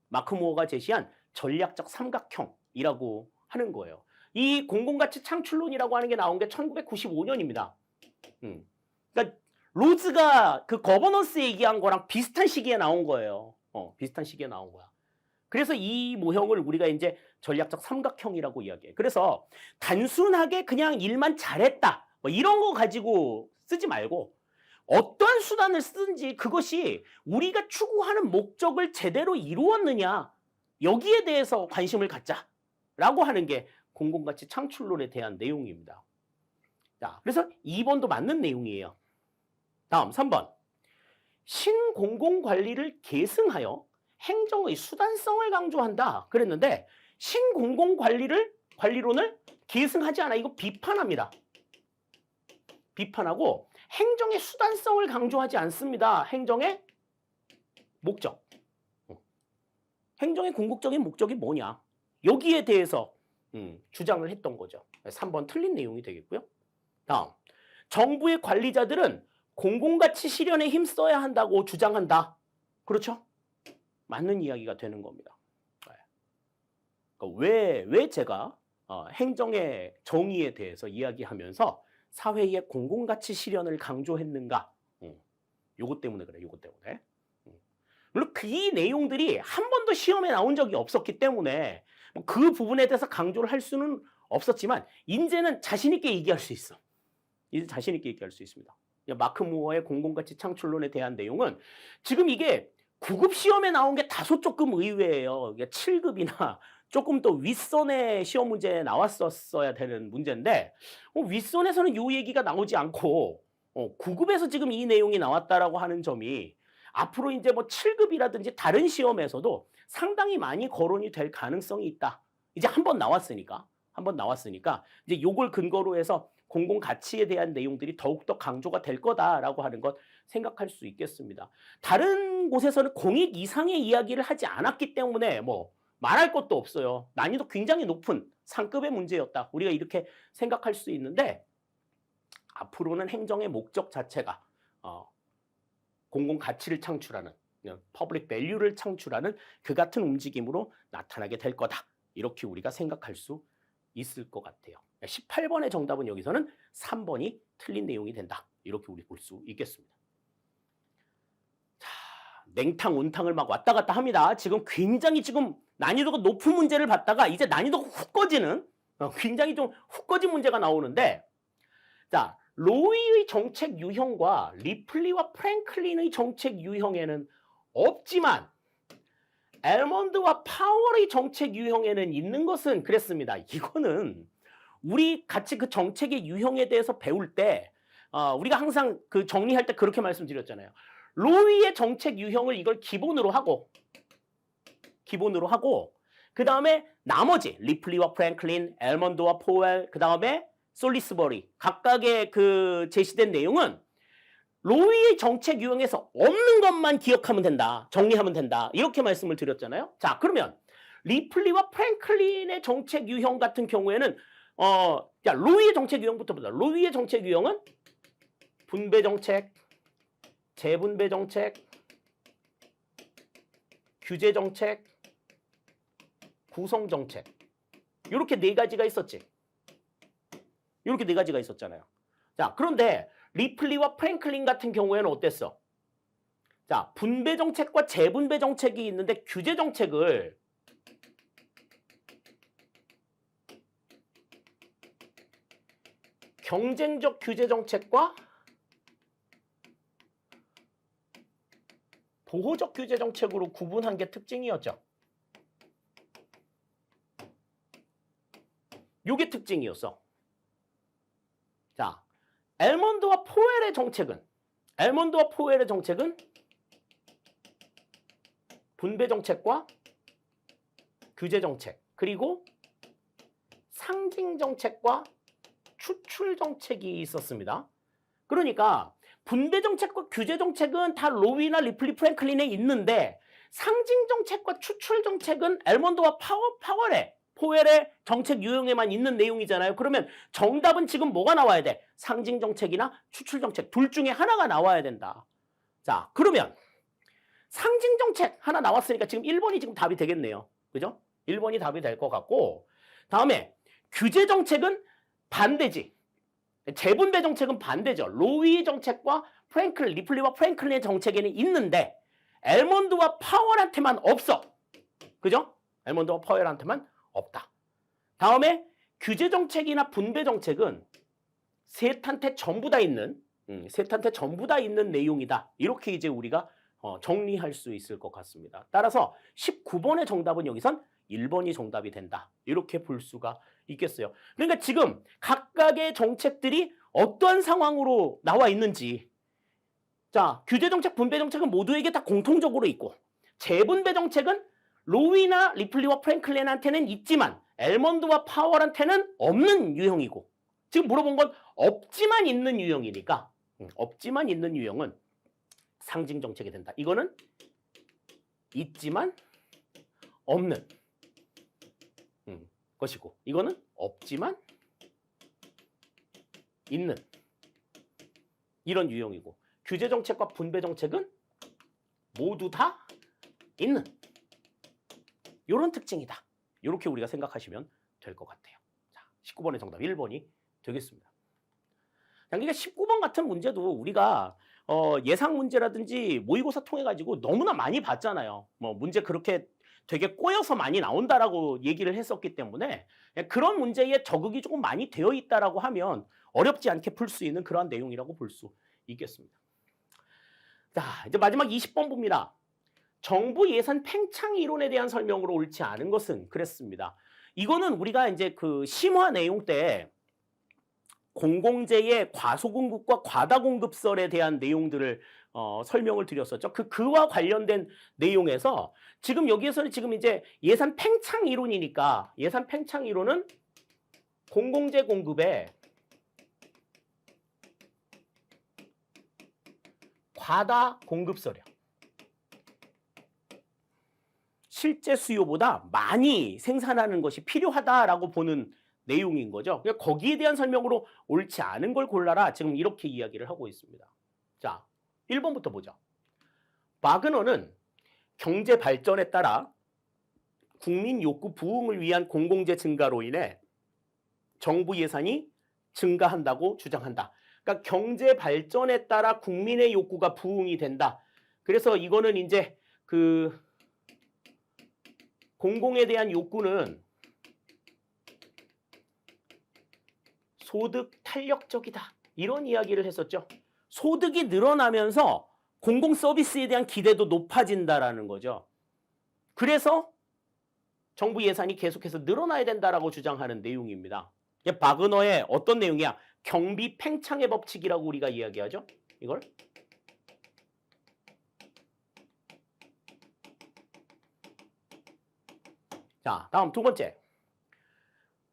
마크 무어가 제시한 전략적 삼각형이라고 하는 거예요. 이 공공가치 창출론이라고 하는 게 나온 게 1995년입니다. 그러니까 로즈가 그 거버넌스 얘기한 거랑 비슷한 시기에 나온 거예요. 비슷한 시기에 나온 거야. 그래서 이 모형을 우리가 이제 전략적 삼각형이라고 이야기해. 그래서 단순하게 그냥 일만 잘했다 뭐 이런 거 가지고 쓰지 말고 어떠한 수단을 쓰든지 그것이 우리가 추구하는 목적을 제대로 이루었느냐 여기에 대해서 관심을 갖자라고 하는 게 공공가치 창출론에 대한 내용입니다. 자, 그래서 2번도 맞는 내용이에요. 다음 3번. 신공공관리를 계승하여 행정의 수단성을 강조한다. 그랬는데 신공공관리론을 계승하지 않아. 이거 비판합니다. 비판하고 행정의 수단성을 강조하지 않습니다. 행정의 목적. 행정의 궁극적인 목적이 뭐냐. 여기에 대해서 주장을 했던 거죠. 3번 틀린 내용이 되겠고요. 다음. 정부의 관리자들은 공공가치 실현에 힘써야 한다고 주장한다. 그렇죠? 맞는 이야기가 되는 겁니다. 그러니까 왜 제가 행정의 정의에 대해서 이야기하면서 사회의 공공가치 실현을 강조했는가? 요것 때문에 그래, 요것 때문에. 물론 이 내용들이 한 번도 시험에 나온 적이 없었기 때문에 그 부분에 대해서 강조를 할 수는 없었지만 이제는 자신 있게 얘기할 수 있어. 이제 자신 있게 얘기할 수 있습니다. 마크 무어의 공공가치 창출론에 대한 내용은 지금 이게 9급 시험에 나온 게 다소 조금 의외예요. 7급이나 조금 더 윗선의 시험 문제에 나왔었어야 되는 문제인데 윗선에서는 이 얘기가 나오지 않고 9급에서 지금 이 내용이 나왔다라고 하는 점이 앞으로 이제 뭐 7급이라든지 다른 시험에서도 상당히 많이 거론이 될 가능성이 있다. 이제 한 번 나왔으니까. 한번 나왔으니까 이제 요걸 근거로 해서 공공 가치에 대한 내용들이 더욱더 강조가 될 거다라고 하는 것 생각할 수 있겠습니다. 다른 곳에서는 공익 이상의 이야기를 하지 않았기 때문에 뭐 말할 것도 없어요. 난이도 굉장히 높은 상급의 문제였다. 우리가 이렇게 생각할 수 있는데 앞으로는 행정의 목적 자체가 공공 가치를 창출하는 퍼블릭 밸류를 창출하는 그 같은 움직임으로 나타나게 될 거다. 이렇게 우리가 생각할 수 있을 것 같아요. 18번의 정답은 여기서는 3번이 틀린 내용이 된다. 이렇게 우리 볼 수 있겠습니다. 자, 냉탕, 온탕을 막 왔다 갔다 합니다. 지금 굉장히 지금 난이도가 높은 문제를 받다가 이제 난이도가 훅 꺼지는 굉장히 좀 훅 꺼진 문제가 나오는데 자, 로이의 정책 유형과 리플리와 프랭클린의 정책 유형에는 없지만 엘몬드와 파월의 정책 유형에는 있는 것은 그랬습니다. 이거는 우리 같이 그 정책의 유형에 대해서 배울 때 우리가 항상 그 정리할 때 그렇게 말씀드렸잖아요. 로이의 정책 유형을 이걸 기본으로 하고 그 다음에 나머지 리플리와 프랭클린, 엘몬드와 포웰, 그 다음에 솔리스버리 각각의 그 제시된 내용은 로이의 정책 유형에서 없는 것만 기억하면 된다. 정리하면 된다. 이렇게 말씀을 드렸잖아요. 자, 그러면 리플리와 프랭클린의 정책 유형 같은 경우에는 로이의 정책 유형부터 보자. 로이의 정책 유형은 분배 정책, 재분배 정책, 규제 정책, 구성 정책. 이렇게 네 가지가 있었지. 이렇게 네 가지가 있었잖아요. 자, 그런데 리플리와 프랭클린 같은 경우에는 어땠어? 자, 분배 정책과 재분배 정책이 있는데 규제 정책을 경쟁적 규제 정책과 보호적 규제 정책으로 구분한 게 특징이었죠. 요게 특징이었어. 자, 엘몬드와 포웰의 정책은 분배 정책과 규제 정책, 그리고 상징 정책과 추출 정책이 있었습니다. 그러니까 분배 정책과 규제 정책은 다 로이나 리플리 프랭클린에 있는데 상징 정책과 추출 정책은 엘몬드와 포웰의 정책 유형에만 있는 내용이잖아요. 그러면 정답은 지금 뭐가 나와야 돼? 상징 정책이나 추출 정책 둘 중에 하나가 나와야 된다. 자, 그러면 상징 정책 하나 나왔으니까 지금 1번이 지금 답이 되겠네요. 그죠? 1번이 답이 될 것 같고, 다음에 규제 정책은 반대지. 재분배 정책은 반대죠. 로이 정책과 리플리와 프랭클린의 정책에는 있는데 엘몬드와 파월한테만 없어. 그죠? 엘몬드와 파월한테만 없다. 다음에 규제 정책이나 분배 정책은 셋한테 전부 다 있는 내용이다. 이렇게 이제 우리가 정리할 수 있을 것 같습니다. 따라서 19번의 정답은 여기선 1번이 정답이 된다. 이렇게 볼 수가 있겠어요. 그러니까 지금 각각의 정책들이 어떠한 상황으로 나와 있는지, 자, 규제 정책, 분배 정책은 모두에게 다 공통적으로 있고, 재분배 정책은 로이나 리플리와 프랭클린한테는 있지만 엘몬드와 파월한테는 없는 유형이고, 지금 물어본 건 없지만 있는 유형이니까 없지만 있는 유형은 상징 정책이 된다. 이거는 있지만 없는 것이고, 이거는 없지만 있는 이런 유형이고, 규제 정책과 분배 정책은 모두 다 있는 이런 특징이다. 이렇게 우리가 생각하시면 될 것 같아요. 자, 19번의 정답 1번이 되겠습니다. 그러니까 19번 같은 문제도 우리가 예상 문제라든지 모의고사 통해 가지고 너무나 많이 봤잖아요. 뭐 문제 그렇게 되게 꼬여서 많이 나온다라고 얘기를 했었기 때문에 그런 문제에 적응이 조금 많이 되어 있다라고 하면 어렵지 않게 풀 수 있는 그러한 내용이라고 볼 수 있겠습니다. 자, 이제 마지막 20번 봅니다. 정부 예산 팽창 이론에 대한 설명으로 옳지 않은 것은 그랬습니다. 이거는 우리가 이제 그 심화 내용 때 공공재의 과소공급과 과다공급설에 대한 내용들을 설명을 드렸었죠. 그와 관련된 내용에서 지금 여기에서는 지금 이제 예산 팽창 이론이니까 예산 팽창 이론은 공공재 공급에 과다 공급서량. 실제 수요보다 많이 생산하는 것이 필요하다라고 보는 내용인 거죠. 그러니까 거기에 대한 설명으로 옳지 않은 걸 골라라. 지금 이렇게 이야기를 하고 있습니다. 자, 1번부터 보죠. 바그너는 경제 발전에 따라 국민 욕구 부응을 위한 공공재 증가로 인해 정부 예산이 증가한다고 주장한다. 그러니까 경제 발전에 따라 국민의 욕구가 부응이 된다. 그래서 이거는 이제 그 공공에 대한 욕구는 소득 탄력적이다. 이런 이야기를 했었죠. 소득이 늘어나면서 공공 서비스에 대한 기대도 높아진다라는 거죠. 그래서 정부 예산이 계속해서 늘어나야 된다라고 주장하는 내용입니다. 바그너의 어떤 내용이야? 경비 팽창의 법칙이라고 우리가 이야기하죠. 이걸. 자, 다음 두 번째.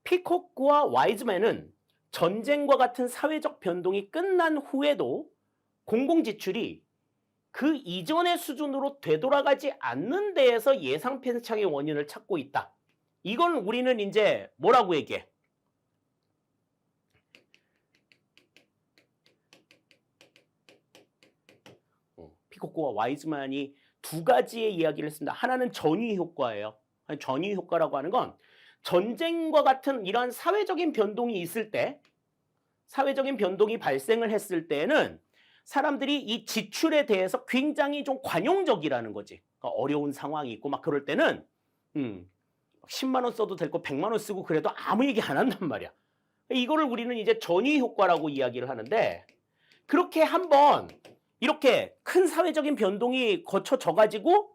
피코크와 와이즈맨은 전쟁과 같은 사회적 변동이 끝난 후에도 공공지출이 그 이전의 수준으로 되돌아가지 않는 데에서 예산 팽창의 원인을 찾고 있다. 이건 우리는 이제 뭐라고 얘기해? 피코크와 와이즈만이 두 가지의 이야기를 했습니다. 하나는 전위 효과예요. 전위 효과라고 하는 건 전쟁과 같은 이러한 사회적인 변동이 있을 때, 사회적인 변동이 발생을 했을 때는 사람들이 이 지출에 대해서 굉장히 좀 관용적이라는 거지. 그러니까 어려운 상황이 있고 막 그럴 때는 10만 원 써도 될 거 100만 원 쓰고 그래도 아무 얘기 안 한단 말이야. 이거를 우리는 이제 전위 효과라고 이야기를 하는데, 그렇게 한번 이렇게 큰 사회적인 변동이 거쳐져 가지고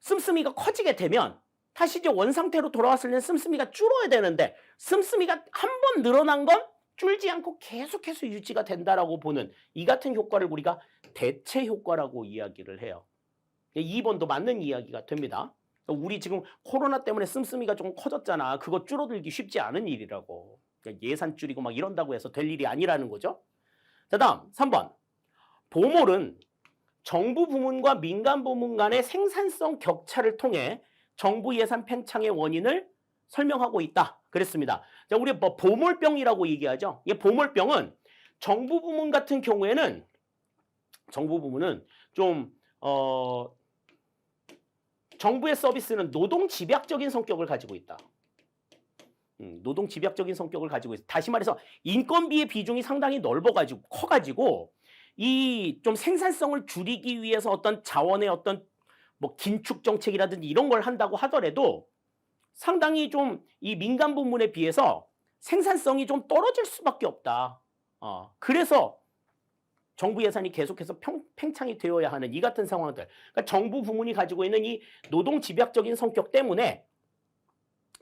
씀씀이가 커지게 되면 다시 이제 원상태로 돌아왔을 때는 씀씀이가 줄어야 되는데, 씀씀이가 한 번 늘어난 건 줄지 않고 계속해서 유지가 된다라고 보는 이 같은 효과를 우리가 대체 효과라고 이야기를 해요. 2번도 맞는 이야기가 됩니다. 우리 지금 코로나 때문에 씀씀이가 조금 커졌잖아. 그거 줄어들기 쉽지 않은 일이라고. 예산 줄이고 막 이런다고 해서 될 일이 아니라는 거죠. 자, 다음 3번. 보몰은 정부 부문과 민간 부문 간의 생산성 격차를 통해 정부 예산 팽창의 원인을 설명하고 있다. 그랬습니다. 자, 우리 뭐 보몰병이라고 얘기하죠. 이 보몰병은 정부 부문 같은 경우에는 정부 부문은 좀 정부의 서비스는 노동 집약적인 성격을 가지고 있다. 노동 집약적인 성격을 가지고 있어. 다시 말해서 인건비의 비중이 상당히 넓어가지고 커가지고 이 좀 생산성을 줄이기 위해서 어떤 자원의 어떤 뭐 긴축 정책이라든지 이런 걸 한다고 하더라도 상당히 좀 이 민간 부문에 비해서 생산성이 좀 떨어질 수밖에 없다. 그래서 정부 예산이 계속해서 팽창이 되어야 하는 이 같은 상황들. 그러니까 정부 부문이 가지고 있는 이 노동 집약적인 성격 때문에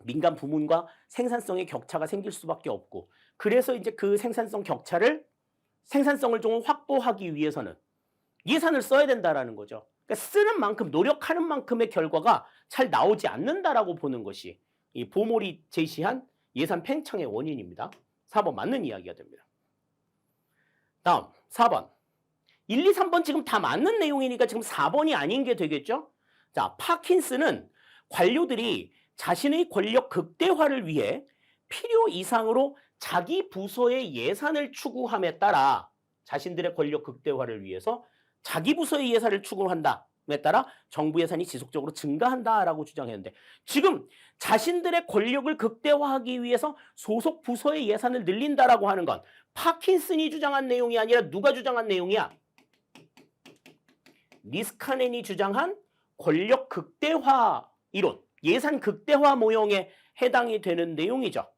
민간 부문과 생산성의 격차가 생길 수밖에 없고, 그래서 이제 그 생산성을 좀 확보하기 위해서는 예산을 써야 된다라는 거죠. 그러니까 쓰는 만큼, 노력하는 만큼의 결과가 잘 나오지 않는다라고 보는 것이 이 보몰이 제시한 예산 팽창의 원인입니다. 4번 맞는 이야기가 됩니다. 다음 4번. 1, 2, 3번 지금 다 맞는 내용이니까 지금 4번이 아닌 게 되겠죠? 자, 파킨슨은 관료들이 자신의 권력 극대화를 위해 필요 이상으로 자기 부서의 예산을 추구함에 따라, 자신들의 권력 극대화를 위해서 자기 부서의 예산을 추구한다에 따라 정부 예산이 지속적으로 증가한다라고 주장했는데, 지금 자신들의 권력을 극대화하기 위해서 소속 부서의 예산을 늘린다라고 하는 건 파킨슨이 주장한 내용이 아니라 누가 주장한 내용이야? 니스카넨이 주장한 권력 극대화 이론, 예산 극대화 모형에 해당이 되는 내용이죠.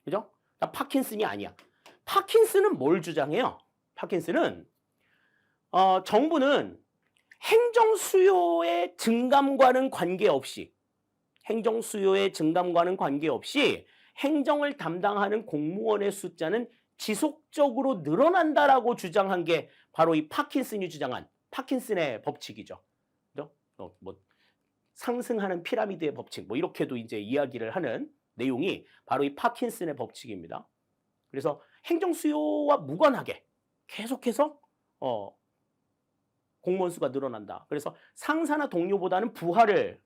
그죠? 파킨슨이 아니야. 파킨슨은 뭘 주장해요? 파킨슨은 정부는 행정 수요의 증감과는 관계없이 행정을 담당하는 공무원의 숫자는 지속적으로 늘어난다라고 주장한 게 바로 이 파킨슨이 주장한 파킨슨의 법칙이죠. 그죠? 뭐 상승하는 피라미드의 법칙, 뭐 이렇게도 이제 이야기를 하는 내용이 바로 이 파킨슨의 법칙입니다. 그래서 행정 수요와 무관하게 계속해서 공무원 수가 늘어난다. 그래서 상사나 동료보다는 부하를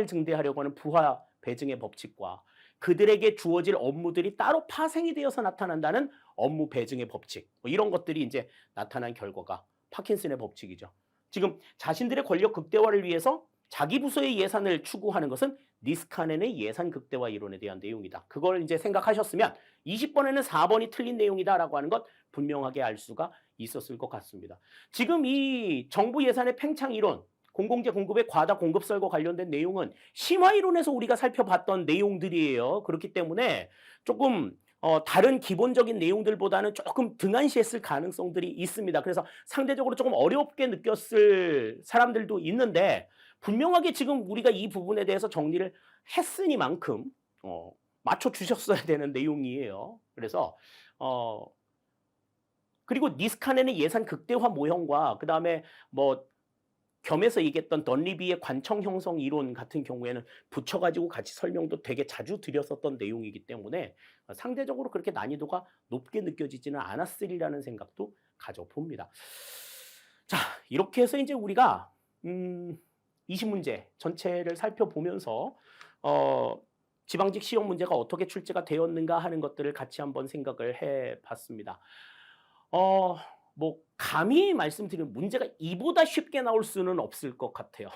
증대하려고 하는 부하 배증의 법칙과 그들에게 주어질 업무들이 따로 파생이 되어서 나타난다는 업무 배증의 법칙, 뭐 이런 것들이 이제 나타난 결과가 파킨슨의 법칙이죠. 지금 자신들의 권력 극대화를 위해서 자기 부서의 예산을 추구하는 것은 니스카넨의 예산 극대화 이론에 대한 내용이다. 그걸 이제 생각하셨으면 20번에는 4번이 틀린 내용이다라고 하는 것 분명하게 알 수가 있었을 것 같습니다. 지금 이 정부 예산의 팽창 이론, 공공재 공급의 과다 공급설과 관련된 내용은 심화 이론에서 우리가 살펴봤던 내용들이에요. 그렇기 때문에 조금 다른 기본적인 내용들보다는 조금 등한시했을 가능성들이 있습니다. 그래서 상대적으로 조금 어렵게 느꼈을 사람들도 있는데 분명하게 지금 우리가 이 부분에 대해서 정리를 했으니만큼 맞춰주셨어야 되는 내용이에요. 그래서 그리고 니스카넨의 예산 극대화 모형과 그 다음에 뭐 겸해서 얘기했던 던리비의 관청 형성 이론 같은 경우에는 붙여가지고 같이 설명도 되게 자주 드렸었던 내용이기 때문에 상대적으로 그렇게 난이도가 높게 느껴지지는 않았으리라는 생각도 가져봅니다. 자, 이렇게 해서 이제 우리가 20문제 전체를 살펴보면서 지방직 시험 문제가 어떻게 출제가 되었는가 하는 것들을 같이 한번 생각을 해봤습니다. 뭐 감히 말씀드리면 문제가 이보다 쉽게 나올 수는 없을 것 같아요.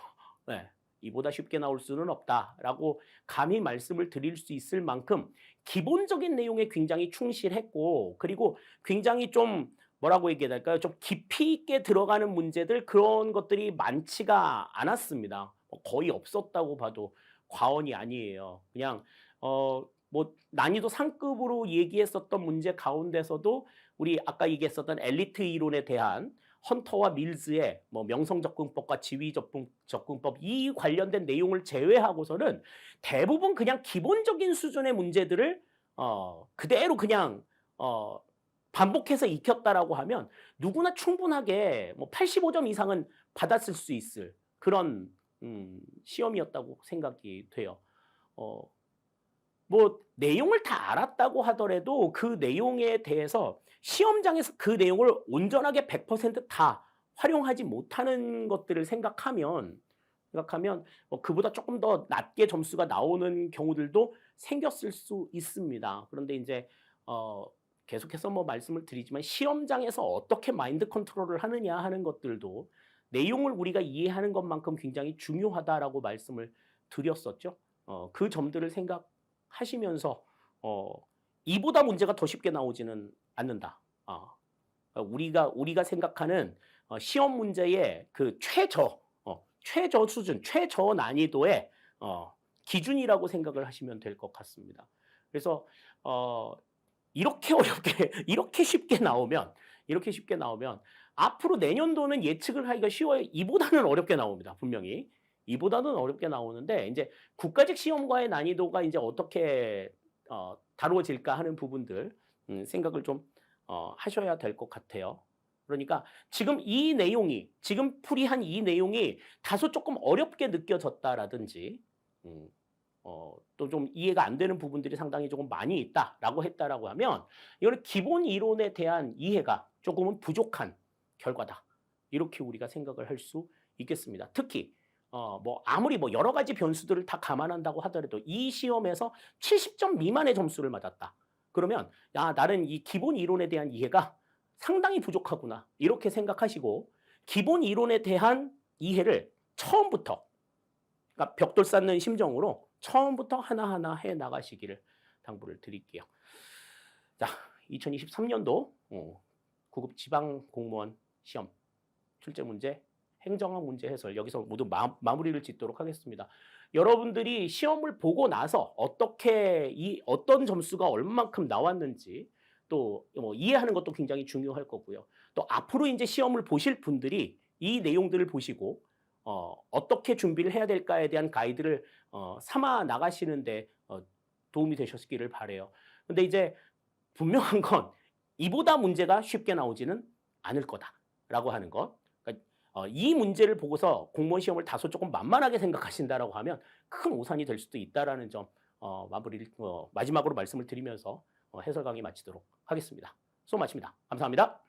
네, 이보다 쉽게 나올 수는 없다라고 감히 말씀을 드릴 수 있을 만큼 기본적인 내용에 굉장히 충실했고 그리고 굉장히 좀 뭐라고 얘기해야 될까요? 좀 깊이 있게 들어가는 문제들 그런 것들이 많지가 않았습니다. 거의 없었다고 봐도 과언이 아니에요. 그냥 뭐 난이도 상급으로 얘기했었던 문제 가운데서도 우리 아까 얘기했었던 엘리트 이론에 대한 헌터와 밀즈의 뭐 명성접근법과 지위접근법 이 관련된 내용을 제외하고서는 대부분 그냥 기본적인 수준의 문제들을 그대로 그냥 반복해서 익혔다라고 하면 누구나 충분하게 뭐 85점 이상은 받았을 수 있을 그런 시험이었다고 생각이 돼요. 뭐 내용을 다 알았다고 하더라도 그 내용에 대해서 시험장에서 그 내용을 온전하게 100%다 활용하지 못하는 것들을 생각하면 뭐 그보다 조금 더 낮게 점수가 나오는 경우들도 생겼을 수 있습니다. 그런데 이제 계속해서 뭐 말씀을 드리지만 시험장에서 어떻게 마인드 컨트롤을 하느냐 하는 것들도 내용을 우리가 이해하는 것만큼 굉장히 중요하다라고 말씀을 드렸었죠. 그 점들을 생각하시면서 이보다 문제가 더 쉽게 나오지는 않는다. 우리가 생각하는 시험 문제의 그 최저 수준, 최저 난이도의 기준이라고 생각을 하시면 될 것 같습니다. 그래서 이렇게 어렵게 이렇게 쉽게 나오면 앞으로 내년도는 예측을 하기가 쉬워요. 이보다는 어렵게 나옵니다. 분명히. 이보다는 어렵게 나오는데 이제 국가직 시험과의 난이도가 이제 어떻게 다루어질까 하는 부분들 생각을 좀 하셔야 될 것 같아요. 그러니까 지금 풀이한 이 내용이 다소 조금 어렵게 느껴졌다라든지 또 좀 이해가 안 되는 부분들이 상당히 조금 많이 있다라고 했다라고 하면 이거는 기본 이론에 대한 이해가 조금은 부족한 결과다. 이렇게 우리가 생각을 할 수 있겠습니다. 특히 뭐 아무리 뭐 여러 가지 변수들을 다 감안한다고 하더라도 이 시험에서 70점 미만의 점수를 맞았다. 그러면 나는 이 기본 이론에 대한 이해가 상당히 부족하구나. 이렇게 생각하시고 기본 이론에 대한 이해를 처음부터 그러니까 벽돌 쌓는 심정으로 처음부터 하나하나 해 나가시기를 당부를 드릴게요. 자, 2023년도 9급 지방 공무원 시험 출제 문제 행정학 문제 해설 여기서 모두 마무리를 짓도록 하겠습니다. 여러분들이 시험을 보고 나서 어떤 점수가 얼마만큼 나왔는지 또 뭐 이해하는 것도 굉장히 중요할 거고요. 또 앞으로 이제 시험을 보실 분들이 이 내용들을 보시고 어떻게 준비를 해야 될까에 대한 가이드를 삼아 나가시는데 도움이 되셨기를 바라요. 근데 이제 분명한 건 이보다 문제가 쉽게 나오지는 않을 거다라고 하는 것. 그러니까 이 문제를 보고서 공무원 시험을 다소 조금 만만하게 생각하신다라고 하면 큰 오산이 될 수도 있다라는 점 마지막으로 말씀을 드리면서 해설 강의 마치도록 하겠습니다. 수고 많습니다. 감사합니다.